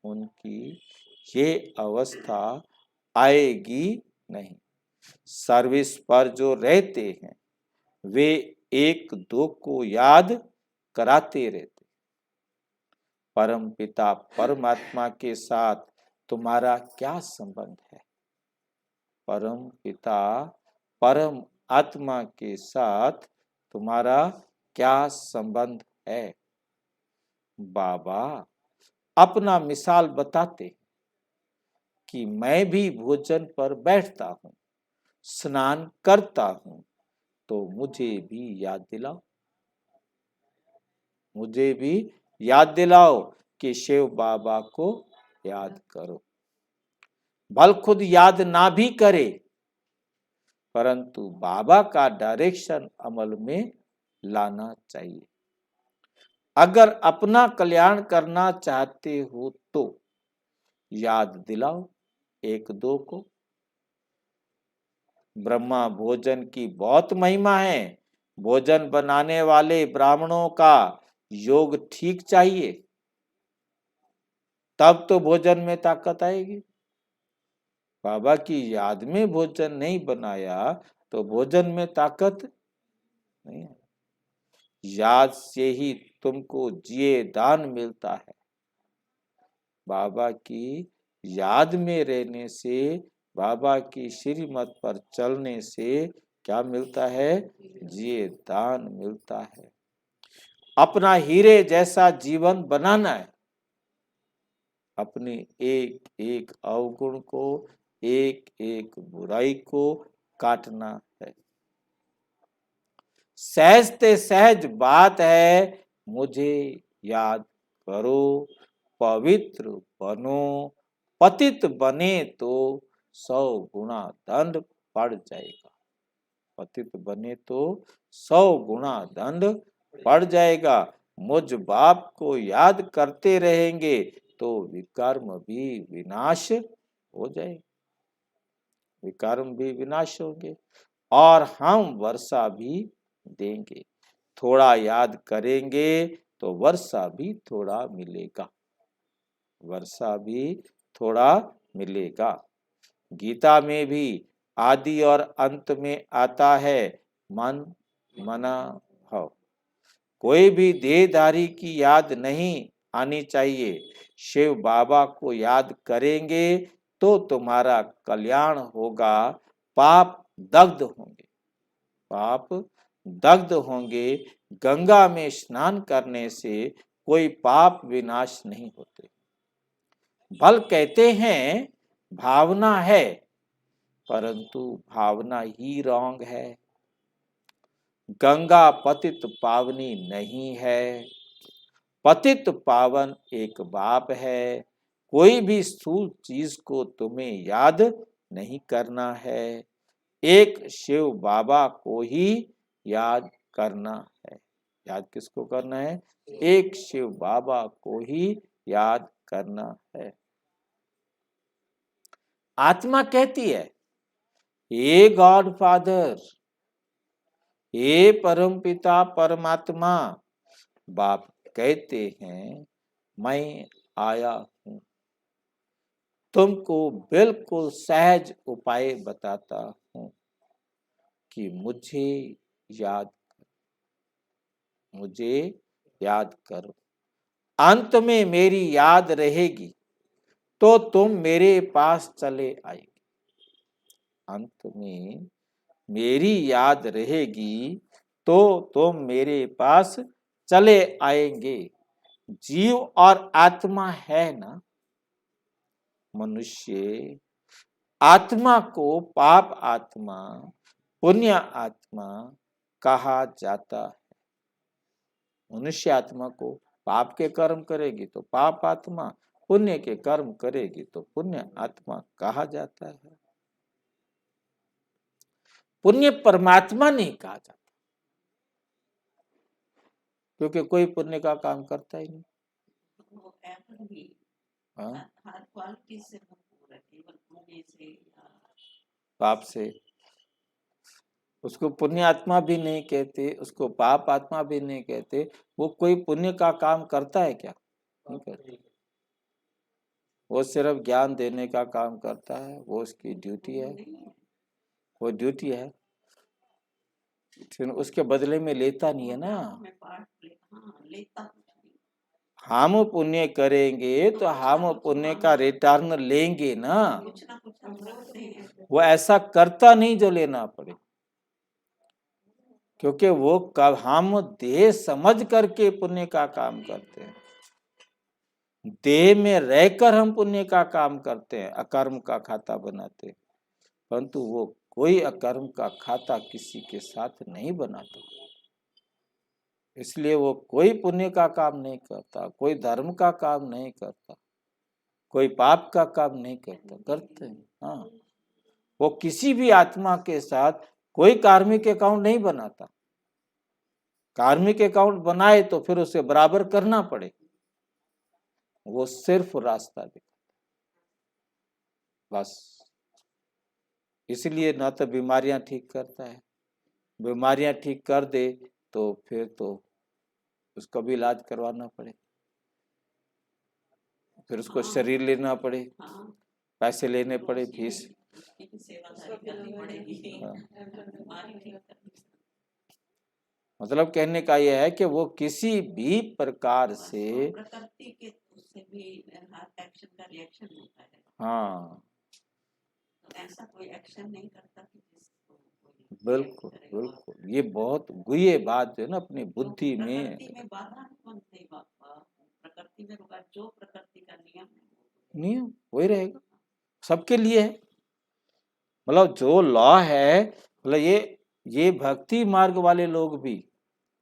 उनकी ये अवस्था आएगी नहीं। सर्विस पर जो रहते हैं वे एक दो को याद कराते रहते। परम पिता परमात्मा के साथ तुम्हारा क्या संबंध है? परम पिता परम आत्मा के साथ तुम्हारा क्या संबंध है? बाबा अपना मिसाल बताते कि मैं भी भोजन पर बैठता हूँ, स्नान करता हूँ, तो मुझे भी याद दिलाओ, मुझे भी याद दिलाओ कि शिव बाबा को याद करो। भल खुद याद ना भी करे, परंतु बाबा का डायरेक्शन अमल में लाना चाहिए। अगर अपना कल्याण करना चाहते हो तो याद दिलाओ एक दो को। ब्रह्मा भोजन की बहुत महिमा है। भोजन बनाने वाले ब्राह्मणों का योग ठीक चाहिए, तब तो भोजन में ताकत आएगी। बाबा की याद में भोजन नहीं बनाया तो भोजन में ताकत नहीं है। याद से ही तुमको जिए दान मिलता है। बाबा की याद में रहने से, बाबा की श्रीमत पर चलने से क्या मिलता है? जिए दान मिलता है। अपना हीरे जैसा जीवन बनाना है। अपने एक एक अवगुण को, एक एक बुराई को काटना है। सहज ते सहज बात है, मुझे याद करो, पवित्र बनो। पतित बने तो 100 गुना दंड पड़ जाएगा। पतित बने तो 100 गुना दंड पड़ जाएगा। मुझ बाप को याद करते रहेंगे तो विकर्म भी विनाश हो जाएगा, विकर्म भी विनाश होंगे और हम वर्षा भी देंगे। थोड़ा याद करेंगे तो वर्षा भी थोड़ा मिलेगा, वर्षा भी थोड़ा मिलेगा। गीता में भी आदि और अंत में आता है मन मना भव। कोई भी देहधारी की याद नहीं आनी चाहिए। शिव बाबा को याद करेंगे तो तुम्हारा कल्याण होगा। पाप दग्ध होंगे, पाप दग्ध होंगे। गंगा में स्नान करने से कोई पाप विनाश नहीं होते। भल कहते हैं भावना है, परंतु भावना ही रॉन्ग है। गंगा पतित पावनी नहीं है। पतित पावन एक बाप है। कोई भी स्थूल चीज को तुम्हें याद नहीं करना है, एक शिव बाबा को ही याद करना है। याद किसको करना है? एक शिव बाबा को ही याद करना है। आत्मा कहती है हे गॉड फादर, हे परम पिता परमात्मा। बाप कहते हैं मैं आया हूं, तुमको बिल्कुल सहज उपाय बताता हूं कि मुझे याद, मुझे याद करो। अंत में मेरी याद रहेगी तो तुम मेरे पास चले आएंगे। अंत में मेरी याद रहेगी तो तुम मेरे पास चले आएंगे। जीव और आत्मा है ना, मनुष्य आत्मा को पाप आत्मा पुण्य आत्मा कहा जाता है। मनुष्य आत्मा को पाप के कर्म करेगी तो पाप आत्मा, पुण्य के कर्म करेगी तो पुण्य आत्मा कहा जाता है। पुण्य परमात्मा नहीं कहा जाता, क्योंकि कोई पुण्य का काम करता ही नहीं। वो एप्पल भी हाँ, हर क्वालिटी से भरपूर है, केवल पुण्य से या पाप से। उसको पुण्य आत्मा भी नहीं कहते, उसको पाप आत्मा भी नहीं कहते। वो कोई पुण्य का काम करता है क्या? नहीं करता। वो सिर्फ ज्ञान देने का काम करता है, वो उसकी ड्यूटी है, नहीं है। वो ड्यूटी है। फिर उसके बदले में लेता नहीं है ना। मैं पार्ट लेता कुछ नहीं। हम पुण्य करेंगे तो हम पुण्य का रिटर्न लेंगे ना। कुछ ना कुछ हम रखते हैं। वो ऐसा करता नहीं जो लेना पड़े, क्योंकि वो कब हम देह समझ करके पुण्य का काम करते हैं। देह में रहकर हम पुण्य का काम करते हैं, अकर्म का खाता बनाते हैं, परंतु वो कोई अकर्म का खाता किसी के साथ नहीं बनाता। इसलिए वो कोई पुण्य का काम नहीं करता, कोई धर्म का काम नहीं करता, कोई पाप का काम नहीं करता। करते हैं हाँ, वो किसी भी आत्मा के साथ कोई कार्मिक अकाउंट नहीं बनाता। कार्मिक अकाउंट बनाए तो फिर उसे बराबर करना पड़े। वो सिर्फ रास्ता दिखाता बस। इसलिए ना तो बीमारियां ठीक करता है, बीमारियां ठीक कर दे तो फिर तो उसका भी इलाज करवाना पड़े, फिर उसको शरीर लेना पड़े, पैसे लेने पड़े, फीस। हाँ। मतलब कहने का यह है कि वो किसी भी प्रकार से प्रकृति के उससे भी हर एक्शन का रिएक्शन होता है। हाँ तो ऐसा कोई एक्शन नहीं करता कि जिसको बिल्कुल बिल्कुल। ये बहुत गुह्य बात जो है ना अपनी बुद्धि में। प्रकृति में बाधा नहीं बनती बापा, प्रकृति में रुका जो प्रकृति का नियम है नियम वही रहेगा, सबके लिए है। मतलब जो लॉ है, मतलब ये भक्ति मार्ग वाले लोग भी,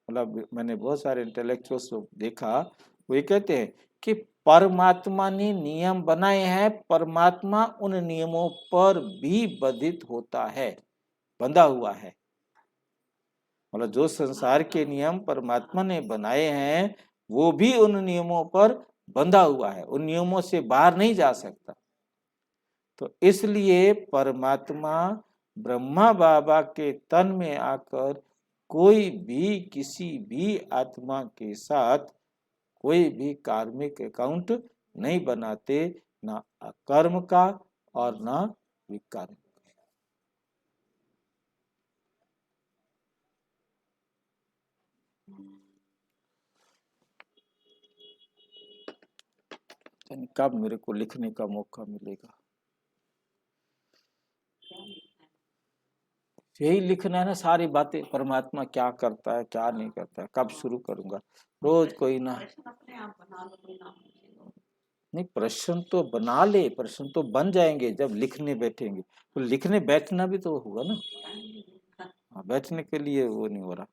मतलब मैंने बहुत सारे इंटेलेक्चुअल्स को देखा, वो ये कहते हैं कि परमात्मा ने नियम बनाए हैं, परमात्मा उन नियमों पर भी बंधित होता है, बंधा हुआ है। मतलब जो संसार के नियम परमात्मा ने बनाए हैं वो भी उन नियमों पर बंधा हुआ है, उन नियमों से बाहर नहीं जा सकता। तो इसलिए परमात्मा ब्रह्मा बाबा के तन में आकर कोई भी किसी भी आत्मा के साथ कोई भी कार्मिक अकाउंट नहीं बनाते, ना अकर्म का और ना विकर्म का। कब मेरे को लिखने का मौका मिलेगा? यही लिखना है ना, सारी बातें, परमात्मा क्या करता है क्या नहीं करता है। कब शुरू करूंगा? रोज कोई ना अपने आप बना लो, कोई नाम नहीं, प्रश्न तो बना ले, प्रश्न तो बन जाएंगे जब लिखने बैठेंगे। तो लिखने बैठना भी तो होगा ना। हाँ, बैठने के लिए वो नहीं हो रहा,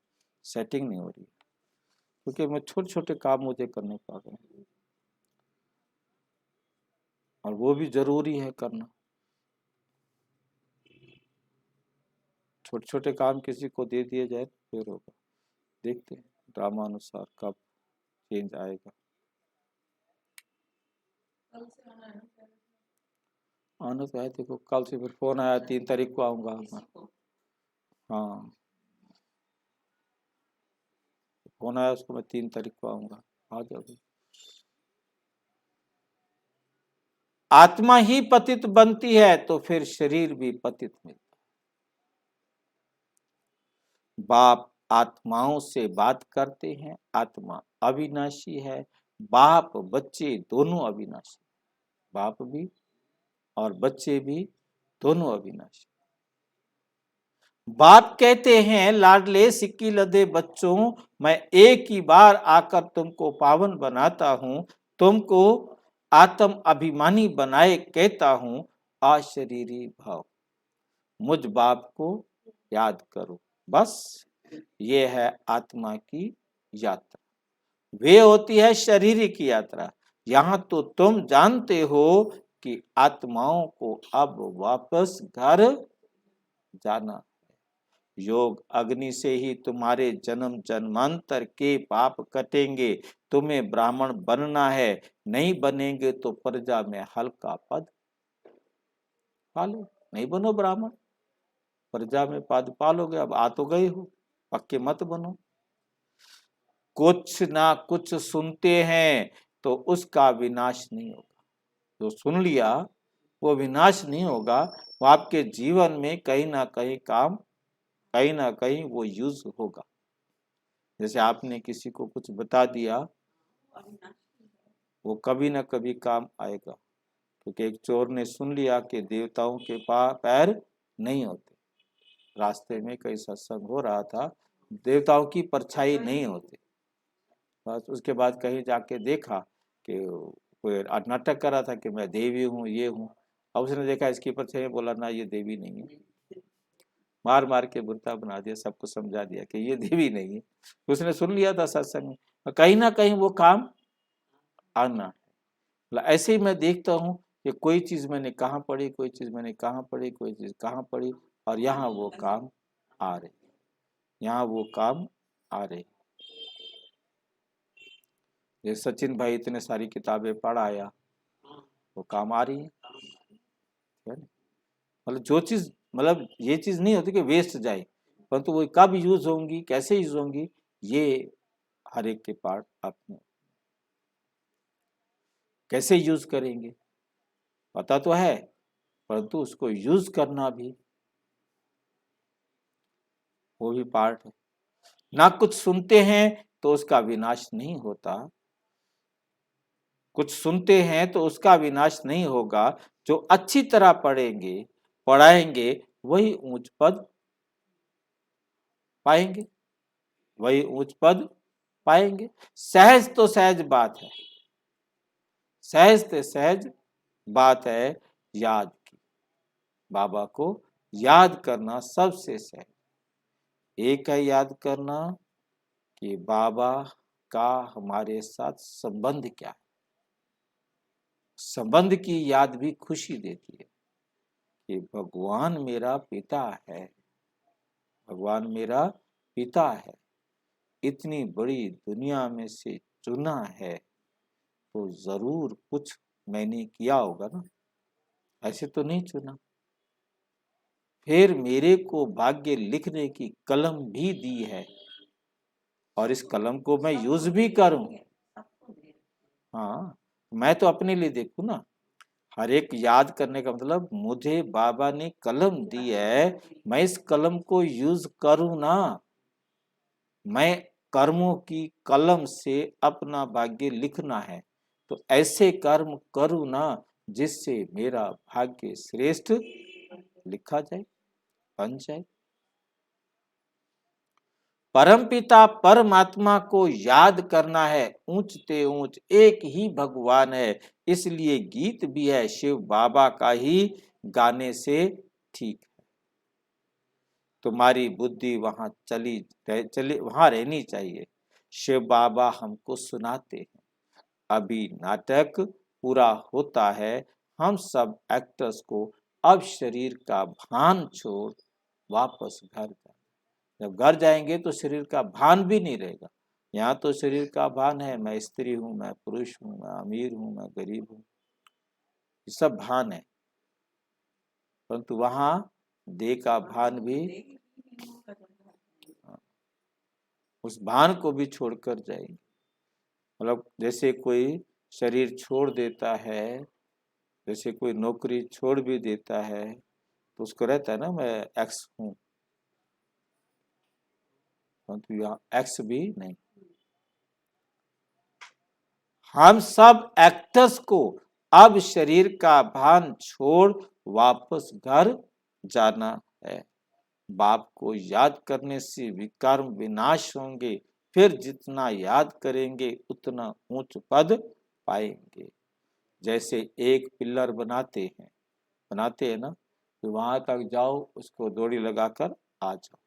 सेटिंग नहीं हो रही, क्योंकि मैं छोटे छोटे काम मुझे करने पड़ रहे हैं और वो भी जरूरी है करना। छोटे छोटे काम किसी को दे दिए जाए तो फिर होगा। देखते हैं ड्रामा अनुसार कब चेंज आएगा। आना तो है, देखो कल से फिर फोन आया 3 तारीख को आऊंगा। हाँ फोन आया उसको, मैं 3 तारीख को आऊंगा, आ जाओगे। आत्मा ही पतित बनती है तो फिर शरीर भी पतित मिलता है। बाप आत्माओं से बात करते हैं, आत्मा अविनाशी है, बाप बच्चे दोनों अविनाशी। बाप भी और बच्चे भी दोनों अविनाशी। बाप कहते हैं, लाडले सिक्की लदे बच्चों, मैं एक ही बार आकर तुमको पावन बनाता हूं, तुमको आत्म अभिमानी बनाए कहता हूं, अशरीरी भाव। मुझ बाप को याद करो, बस ये है आत्मा की यात्रा। वे होती है शारीरिक यात्रा। यहां तो तुम जानते हो कि आत्माओं को अब वापस घर जाना। योग अग्नि से ही तुम्हारे जन्म जन्मांतर के पाप कटेंगे। तुम्हें ब्राह्मण बनना है, नहीं बनेंगे तो प्रजा में हल्का पद पालो। नहीं बनो ब्राह्मण, प्रजा में पद पालोगे। अब आ तो गए हो, पक्के मत बनो। कुछ ना कुछ सुनते हैं तो उसका विनाश नहीं होगा। जो सुन लिया वो विनाश नहीं होगा, वो आपके जीवन में कहीं ना कहीं काम, कहीं ना कहीं वो यूज होगा। जैसे आपने किसी को कुछ बता दिया, वो कभी ना कभी काम आएगा। क्योंकि एक चोर ने सुन लिया कि देवताओं के पैर नहीं होते। रास्ते में कहीं सत्संग हो रहा था, देवताओं की परछाई नहीं होती। बस उसके बाद कहीं जाके देखा कि कोई नाटक कर रहा था कि मैं देवी हूँ, ये हूँ। अब उसने देखा इसकी परछाई, बोला ना ये देवी नहीं है। मार मार के बुरता बना दिया, सबको समझा दिया कि ये देवी नहीं है। उसने सुन लिया था सत्संग में, कहीं ना कहीं वो काम आना है। ऐसे ही मैं देखता हूँ कि कोई चीज मैंने कहाँ पढ़ी, कोई चीज मैंने कहाँ पढ़ी, कोई चीज कहाँ पढ़ी, और यहाँ वो काम आ रहे, यहाँ वो काम आ रहे। ये सचिन भाई इतने सारी किताबें पढ़ आया, वो काम आ रही है। मतलब जो चीज, मतलब ये चीज नहीं होती कि वेस्ट जाए, परंतु वो कब यूज होंगी, कैसे यूज होंगी, ये हर एक के पार्ट अपने कैसे यूज करेंगे पता तो है, परंतु उसको यूज करना भी, वो भी पार्ट है। ना कुछ सुनते हैं तो उसका विनाश नहीं होता, कुछ सुनते हैं तो उसका विनाश नहीं होगा। जो अच्छी तरह पढ़ेंगे, पढ़ाएंगे, वही ऊंच पद पाएंगे, वही उच्च पद पाएंगे। सहज तो सहज बात है, सहज तो सहज बात है याद की। बाबा को याद करना सबसे सहज। एक है याद करना कि बाबा का हमारे साथ संबंध क्या है। संबंध की याद भी खुशी देती है कि भगवान मेरा पिता है, भगवान मेरा पिता है, इतनी बड़ी दुनिया में से चुना है तो जरूर कुछ मैंने किया होगा ना, ऐसे तो नहीं चुना। फिर मेरे को भाग्य लिखने की कलम भी दी है, और इस कलम को मैं यूज भी करूं। हाँ, मैं तो अपने लिए देखूं ना। हर एक याद करने का मतलब मुझे बाबा ने कलम दी है, मैं इस कलम को यूज करूं ना। मैं कर्मों की कलम से अपना भाग्य लिखना है, तो ऐसे कर्म करूं ना जिससे मेरा भाग्य श्रेष्ठ लिखा जाए, बन जाए। परमपिता परमात्मा को याद करना है, ऊंचते ऊंच एक ही भगवान है। इसलिए गीत भी है शिव बाबा का ही गाने से ठीक है। तुम्हारी बुद्धि वहां चली वहां रहनी चाहिए। शिव बाबा हमको सुनाते हैं, अभी नाटक पूरा होता है, हम सब एक्टर्स को अब शरीर का भान छोड़ वापस घर जाए। जब घर जाएंगे तो शरीर का भान भी नहीं रहेगा। यहाँ तो शरीर का भान है, मैं स्त्री हूँ, मैं पुरुष हूँ, मैं अमीर हूँ, मैं गरीब हूँ, ये सब भान है। परंतु वहां देह का भान भी, उस भान को भी छोड़कर जाएंगे। मतलब जैसे कोई शरीर छोड़ देता है, जैसे कोई नौकरी छोड़ भी देता है, तो उसको रहता है ना मैं एक्स हूँ, परंतु यहाँ एक्स भी नहीं। हम सब एक्टर्स को अब शरीर का भान छोड़ वापस घर जाना है। बाप को याद करने से विकार विनाश होंगे, फिर जितना याद करेंगे उतना ऊंच पद पाएंगे। जैसे एक पिलर बनाते हैं ना, तो वहां तक जाओ, उसको दौड़ी लगाकर आ जाओ।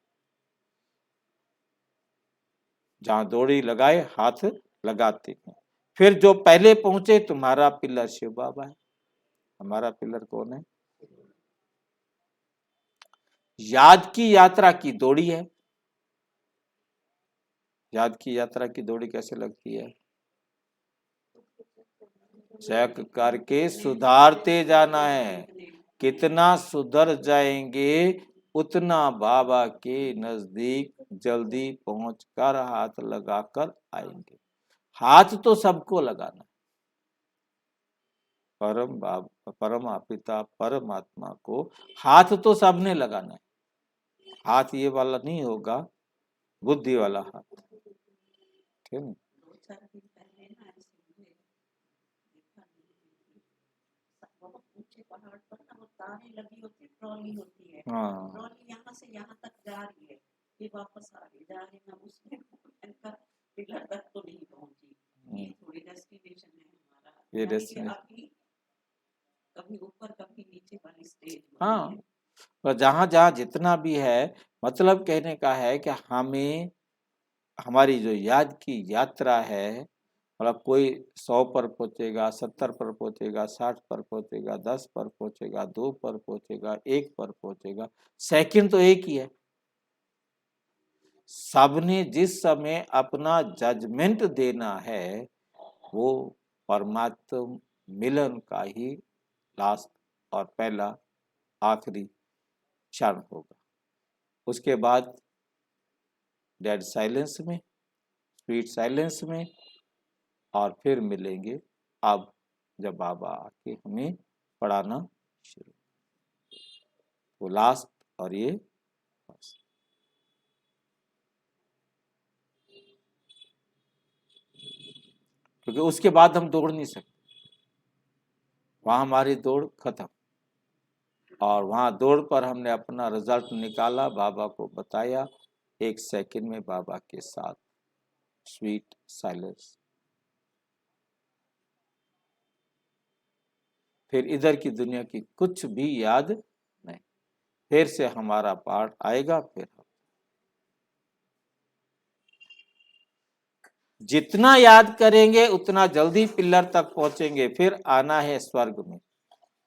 जहां दौड़ी लगाए हाथ लगाते हैं। फिर जो पहले पहुंचे, तुम्हारा पिलर शिव बाबा है। हमारा पिलर कौन है? याद की यात्रा की दौड़ी है। याद की यात्रा की दौड़ी कैसे लगती है? चेक करके सुधारते जाना है। कितना सुधर जाएंगे उतना बाबा के नजदीक जल्दी पहुंचकर हाथ लगाकर आएंगे। हाथ तो सबको लगाना। परम पिता परमात्मा को हाथ तो सबने लगाना है। हाथ ये वाला नहीं होगा, बुद्धि वाला हाथ। ठीक है। 2-4 दिन पहले ना ऐसे मुझे देखा बहुत ऊंचे पहाड़ पर ना वो तारें लगी होती, ट्रॉली होती है। हाँ। ट्रॉली यहाँ से यहाँ तक जा रही है, ये वापस आ रही जा रही, मैं उसमें पिलर तक तो नहीं पहुंची। ये थोड़ी डेस्टिनेशन है हमारा, ये यानी कि डेस्टिनेशन अभी कभी ऊपर कभी नीचे वाली स्टेज। हाँ, पर जहां जहां जितना भी है, मतलब कहने का है कि हमें हमारी जो याद की यात्रा है, मतलब कोई 100 पर पहुंचेगा, 70 पर पहुंचेगा, 60 पर पहुंचेगा, 10 पर पहुंचेगा, 2 पर पहुंचेगा, 1 पर पहुंचेगा, सेकंड तो एक ही है। सबने जिस समय अपना जजमेंट देना है, वो परमात्मा मिलन का ही लास्ट और पहला आखिरी क्षण होगा। उसके बाद डेड साइलेंस में, स्वीट साइलेंस में, और फिर मिलेंगे अब जब बाबा आके हमें पढ़ाना शुरू। वो लास्ट और ये फर्स्ट। क्योंकि उसके बाद हम दौड़ नहीं सकते, वहां हमारी दौड़ खत्म। और वहां दौड़ पर हमने अपना रिजल्ट निकाला, बाबा को बताया, 1 सेकंड में बाबा के साथ स्वीट साइलेंस। फिर इधर की दुनिया की कुछ भी याद नहीं। फिर से हमारा पार्ट आएगा। फिर हम जितना याद करेंगे उतना जल्दी पिलर तक पहुंचेंगे। फिर आना है स्वर्ग में।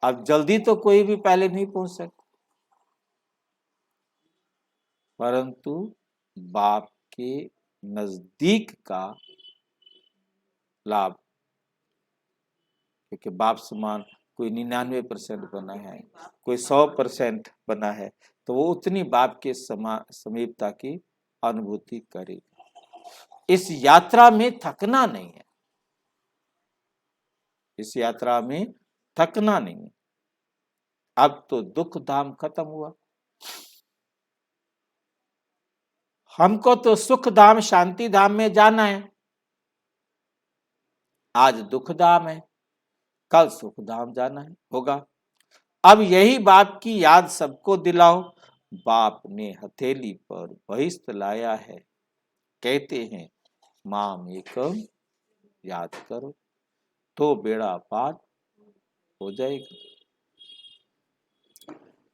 अब जल्दी तो कोई भी पहले नहीं पहुंच सकता, परंतु बाप के नजदीक का लाभ, क्योंकि बाप समान कोई 99% बना है, कोई 100% बना है, तो वो उतनी बाप के समीपता की अनुभूति करेगा। इस यात्रा में थकना नहीं है, इस यात्रा में थकना नहीं है। अब तो दुख धाम खत्म हुआ, हमको तो सुख धाम शांति धाम में जाना है। आज दुख धाम है, कल सुख धाम जाना है होगा। अब यही बाप की याद सबको दिलाओ। बाप ने हथेली पर बहिष्ठ लाया है, कहते हैं माम एकम याद करो तो बेड़ा पार हो जाएगा।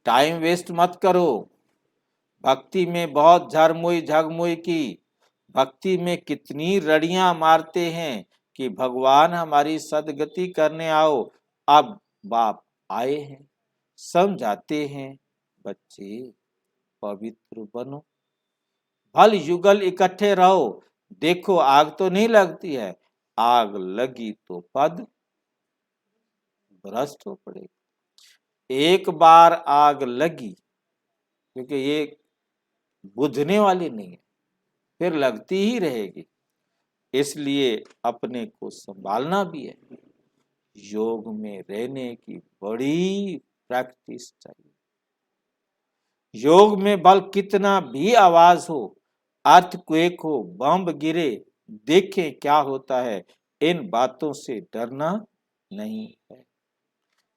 टाइम वेस्ट मत करो। भक्ति में बहुत झरमुई झगमुई की, भक्ति में कितनी रड़ियां मारते हैं कि भगवान हमारी सदगति करने आओ। अब बाप आए हैं, समझाते हैं बच्चे पवित्र बनो, भल युगल इकट्ठे रहो। देखो आग तो नहीं लगती है, आग लगी तो पद भ्रष्ट हो पड़ेगा। एक बार आग लगी, क्योंकि ये बुझने वाली नहीं है, फिर लगती ही रहेगी। इसलिए अपने को संभालना भी है। योग में रहने की बड़ी प्रैक्टिस चाहिए। योग में बल कितना भी आवाज हो, अर्थक्वेक हो, बम गिरे, देखें क्या होता है, इन बातों से डरना नहीं है।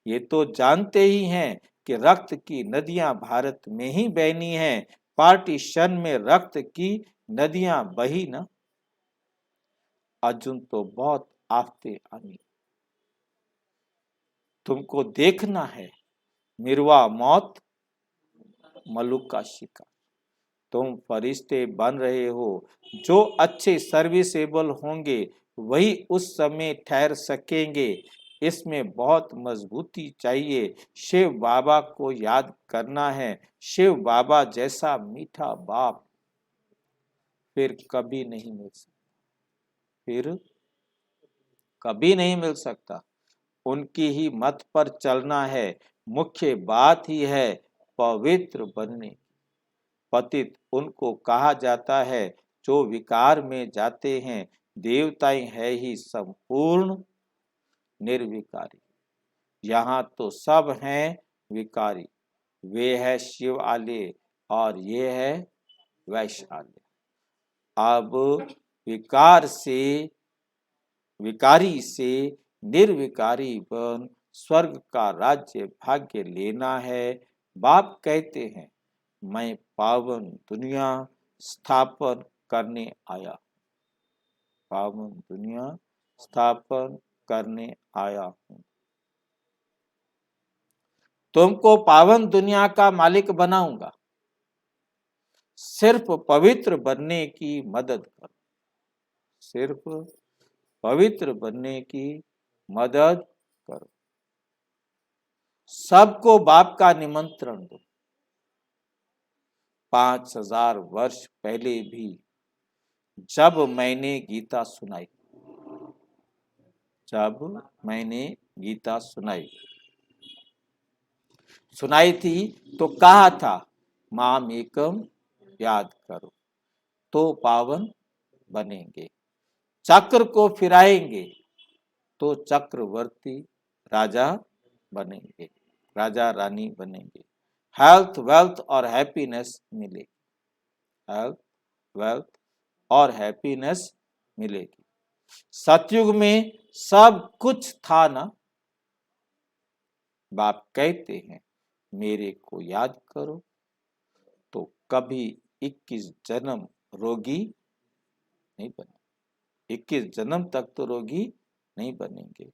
ये तो जानते ही हैं कि रक्त की नदियां भारत में ही बहनी हैं, पार्टीशन में रक्त की नदियां बही ना। अर्जुन तो बहुत आफते आनी, तुमको देखना है मिर्वा मौत मलुक का शिकार। तुम फरिश्ते बन रहे हो, जो अच्छे सर्विसेबल होंगे वही उस समय ठहर सकेंगे। इसमें बहुत मजबूती चाहिए। शिव बाबा को याद करना है, शिव बाबा जैसा मीठा बाप फिर कभी नहीं मिल सकता, फिर कभी नहीं मिल सकता। उनकी ही मत पर चलना है, मुख्य बात ही है पवित्र बनने। पतित उनको कहा जाता है जो विकार में जाते हैं, देवताएं है ही संपूर्ण निर्विकारी। यहाँ तो सब हैं विकारी, वे है शिवालय और ये है वैशाल्य। अब विकार से विकारी से निर्विकारी बन स्वर्ग का राज्य भाग्य लेना है। बाप कहते हैं मैं पावन दुनिया स्थापन करने आया, पावन दुनिया स्थापन करने आया हूं। तुमको पावन दुनिया का मालिक बनाऊंगा, सिर्फ पवित्र बनने की मदद करो, सिर्फ पवित्र बनने की मदद करो। सबको बाप का निमंत्रण दो। 5000 वर्ष पहले भी जब मैंने गीता सुनाई, जब मैंने गीता सुनाई थी तो कहा था माम एकम याद करो, तो पावन बनेंगे। चक्र को फिराएंगे तो चक्रवर्ती राजा बनेंगे, राजा रानी बनेंगे। हेल्थ वेल्थ और हैप्पीनेस मिलेगी, हेल्थ वेल्थ और हैप्पीनेस मिलेगी। सतयुग में सब कुछ था ना। बाप कहते हैं मेरे को याद करो तो कभी 21 जन्म रोगी नहीं बने, 21 जन्म तक तो रोगी नहीं बनेंगे।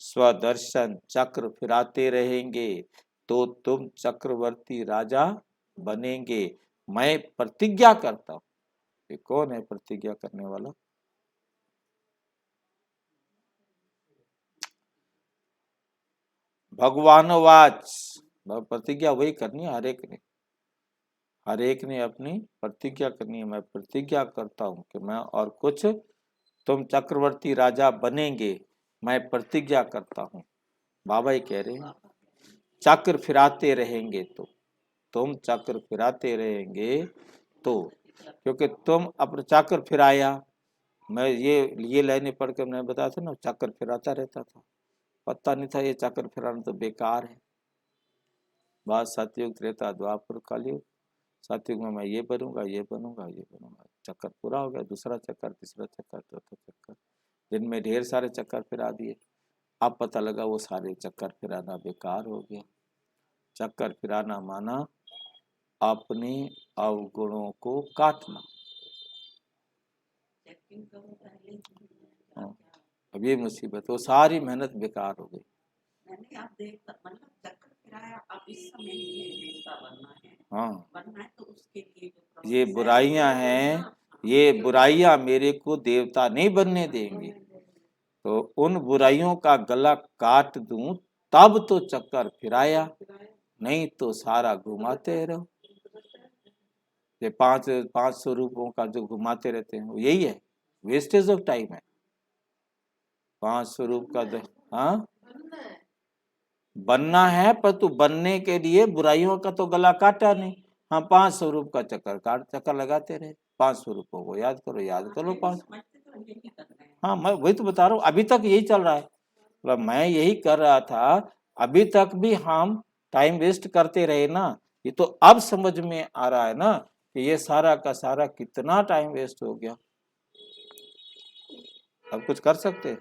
स्वदर्शन चक्र फिराते रहेंगे तो तुम चक्रवर्ती राजा बनेंगे। मैं प्रतिज्ञा करता हूं। ये कौन है प्रतिज्ञा करने वाला? भगवान वाच, प्रतिज्ञा वही करनी है, हर एक ने अपनी प्रतिज्ञा करनी है। मैं प्रतिज्ञा करता हूं कि मैं और कुछ, तुम चक्रवर्ती राजा बनेंगे, मैं प्रतिज्ञा करता हूं। बाबा ही कह रहे हैं चक्र फिराते रहेंगे तो, तुम चक्र फिराते रहेंगे तो, क्योंकि तुम अपना चक्र फिराया। मैं ये लाइनें पढ़ के मैंने बताया था ना, चक्कर फिराता रहता था, पता नहीं था ये चक्कर फिराना तो बेकार है। बाद सतयुग त्रेता द्वापर कलयुग, सतयुग में मैं ये बनूंगा, ये बनूंगा, ये बनूंगा, चक्कर पूरा हो गया। दूसरा चक्कर, तीसरा चक्कर, चौथा चक्कर, दिन में ढेर सारे चक्कर फिरा दिए। अब पता लगा वो सारे चक्कर फिराना बेकार हो गया। चक्कर फिराना माना अपने अवगुणों को काटना। अब ये मुसीबत, वो सारी मेहनत बेकार हो गई। मैंने आप देवता मतलब चक्कर फिराया, अब इस समय ये देवता बनना है, हाँ बनना है तो उसके लिए ये बुराइयां हैं, ये बुराइयां मेरे को देवता नहीं बनने देंगे, तो उन बुराइयों का गला काट दूं तब तो चक्कर फिराया, नहीं तो सारा घुमाते रहो। ये 500 रुपयों का जो घुमाते रहते हैं वो यही है, वेस्टेज ऑफ टाइम है। 500 रुपये का हाँ बनना है, पर तू बनने के लिए बुराइयों का तो गला काटा नहीं। हाँ 500 रुपये का चक्कर लगाते रहे। 500 रुपयों को याद करो, याद करो 5। हाँ मैं वही तो बता रहा हूँ, अभी तक यही चल रहा है। मतलब मैं यही कर रहा था, अभी तक भी हम टाइम वेस्ट करते रहे ना। ये तो अब समझ में आ रहा है ना कि ये सारा का सारा कितना टाइम वेस्ट हो गया। अब कुछ कर सकते?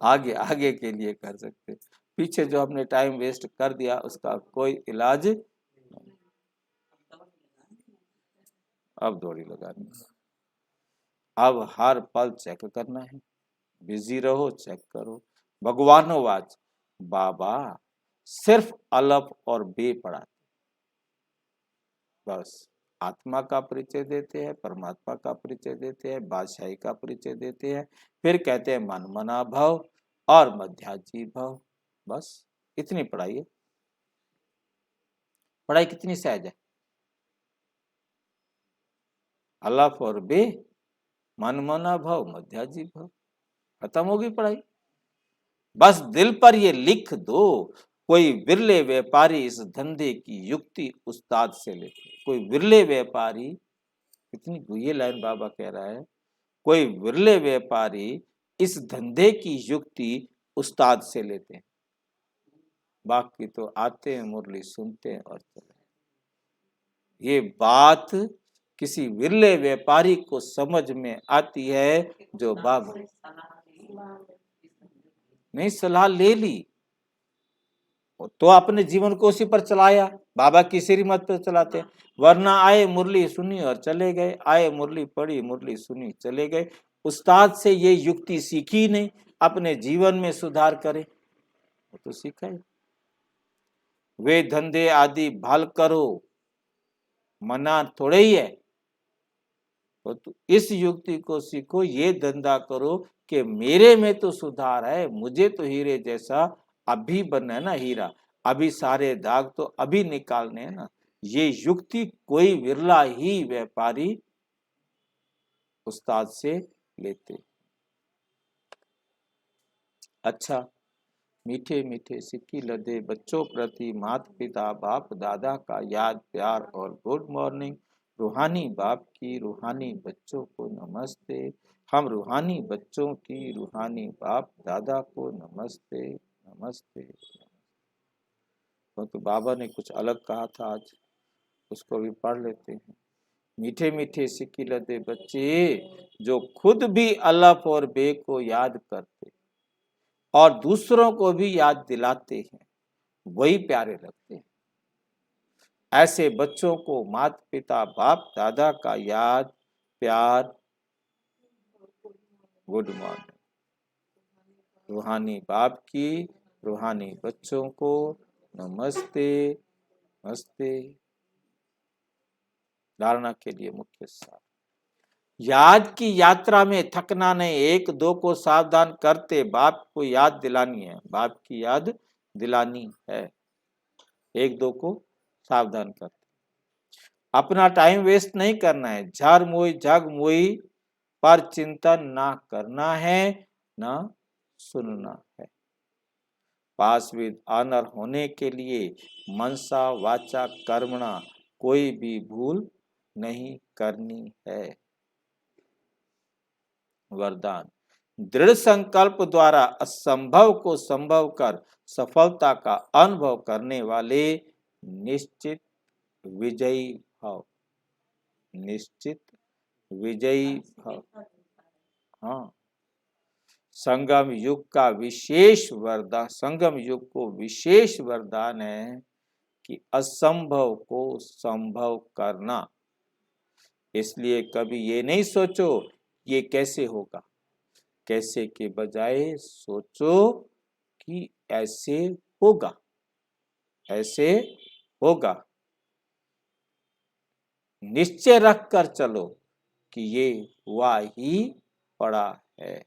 आगे आगे के लिए कर सकते। पीछे जो हमने टाइम वेस्ट कर दिया उसका कोई इलाज अब दौड़ी लगानी है। अब हर पल चेक करना है, बिजी रहो, चेक करो। भगवानोवाच बाबा सिर्फ अलफ और बे पढ़ाते, बस आत्मा का परिचय देते हैं, परमात्मा का परिचय देते हैं, बादशाही का परिचय देते हैं, फिर कहते हैं मन मना भव और मध्याजी भव। बस इतनी पढ़ाई है। पढ़ाई कितनी सहज है। अलफ और बे, मन मना भव, मध्याजी भव, खत्म होगी पढ़ाई। बस दिल पर ये लिख दो, कोई विरले व्यापारी इस धंधे की युक्ति उस्ताद से लेते। कोई विरले व्यापारी, कितनी ये लाइन बाबा कह रहा है, कोई विरले व्यापारी इस धंधे की युक्ति उस्ताद से लेते हैं। बाकी तो आते हैं, मुरली सुनते हैं और चले। ये बात किसी विरले व्यापारी को समझ में आती है जो बाबा नहीं सलाह ले ली तो अपने जीवन को उसी पर चलाया, बाबा की श्रीमत पर चलाते। वरना आए मुरली सुनी और चले गए, आए मुरली पढ़ी, मुरली सुनी, चले गए। उस्ताद से ये युक्ति सीखी नहीं, अपने जीवन में सुधार करे वो तो सीखा ही। वे धंधे आदि भाल करो, मना थोड़े ही है। तो इस युक्ति को सीखो, ये धंधा करो कि मेरे में तो सुधार है, मुझे तो हीरे जैसा अभी बनना है ना हीरा, अभी सारे दाग तो अभी निकालने हैं ना। ये युक्ति कोई विरला ही व्यापारी उस्ताद से लेते। अच्छा, मीठे मीठे सिक्की लदे बच्चों प्रति माता पिता बाप दादा का याद प्यार और गुड मॉर्निंग। रूहानी बाप की रूहानी बच्चों को नमस्ते। हम रूहानी बच्चों की रूहानी बाप दादा को नमस्ते नमस्ते। तो बाबा ने कुछ अलग कहा था आज, उसको भी पढ़ लेते हैं। मीठे मीठे सिक्की लदे बच्चे जो खुद भी अलफ और बे को याद करते और दूसरों को भी याद दिलाते हैं, वही प्यारे लगते हैं। ऐसे बच्चों को माता पिता बाप दादा का याद प्यार गुड मॉर्निंग। रूहानी बाप की रूहानी बच्चों को नमस्ते नमस्ते। धारणा के लिए मुख्य सार, याद की यात्रा में थकना नहीं। एक दो को सावधान करते, बाप को याद दिलानी है, बाप की याद दिलानी है। एक दो को सावधान करते, अपना टाइम वेस्ट नहीं करना है। झार मोई जग मोई पर चिंतन ना करना है, ना सुनना है। पास विद ऑनर होने के लिए मनसा वाचा कर्मणा कोई भी भूल नहीं करनी है। वरदान, दृढ़ संकल्प द्वारा असंभव को संभव कर सफलता का अनुभव करने वाले निश्चित विजयी भाव। निश्चित विजयी भाव। हाँ, संगम युग का विशेष वरदान, संगम युग को विशेष वरदान है कि असंभव को संभव करना। इसलिए कभी ये नहीं सोचो ये कैसे होगा, कैसे के बजाय सोचो कि ऐसे होगा, ऐसे होगा। निश्चय रख कर चलो कि ये हुआ ही पड़ा है।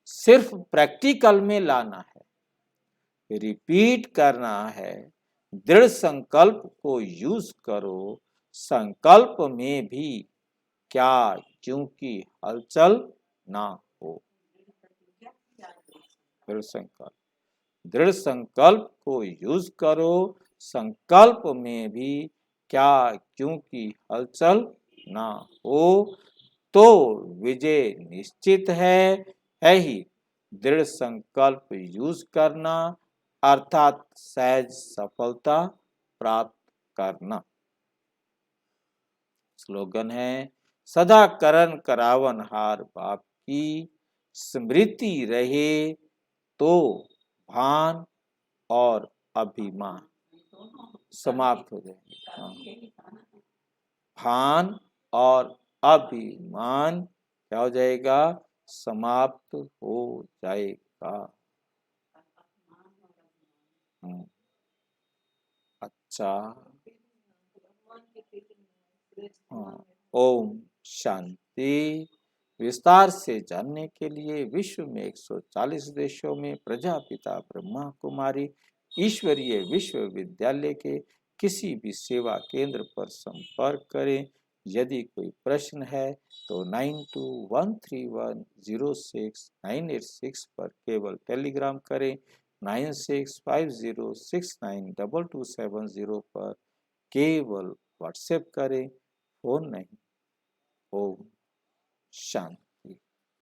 सिर्फ प्रैक्टिकल में लाना है, रिपीट करना है। दृढ़ संकल्प को यूज करो, संकल्प में भी क्या क्योंकि हलचल ना हो। दृढ़ संकल्प, दृढ़ संकल्प को यूज करो, संकल्प में भी क्या क्योंकि हलचल ना हो, तो विजय निश्चित है ही। दृढ़ संकल्प यूज करना अर्थात सहज सफलता प्राप्त करना। स्लोगन है, सदा करन करावन हार बाप की, स्मृति रहे तो भान और अभिमान समाप्त हो जाएंगे। हाँ। भान और अभिमान क्या हो जाएगा? समाप्त हो जाएगा। अच्छा, हाँ। ओम शांति। विस्तार से जानने के लिए विश्व में 140 देशों में प्रजापिता ब्रह्मा कुमारी ईश्वरीय विश्वविद्यालय के किसी भी सेवा केंद्र पर संपर्क करें। यदि कोई प्रश्न है तो 9213106986 पर केवल टेलीग्राम करें। 9650692270 पर केवल व्हाट्सएप करें, फोन नहीं। ओम शांति।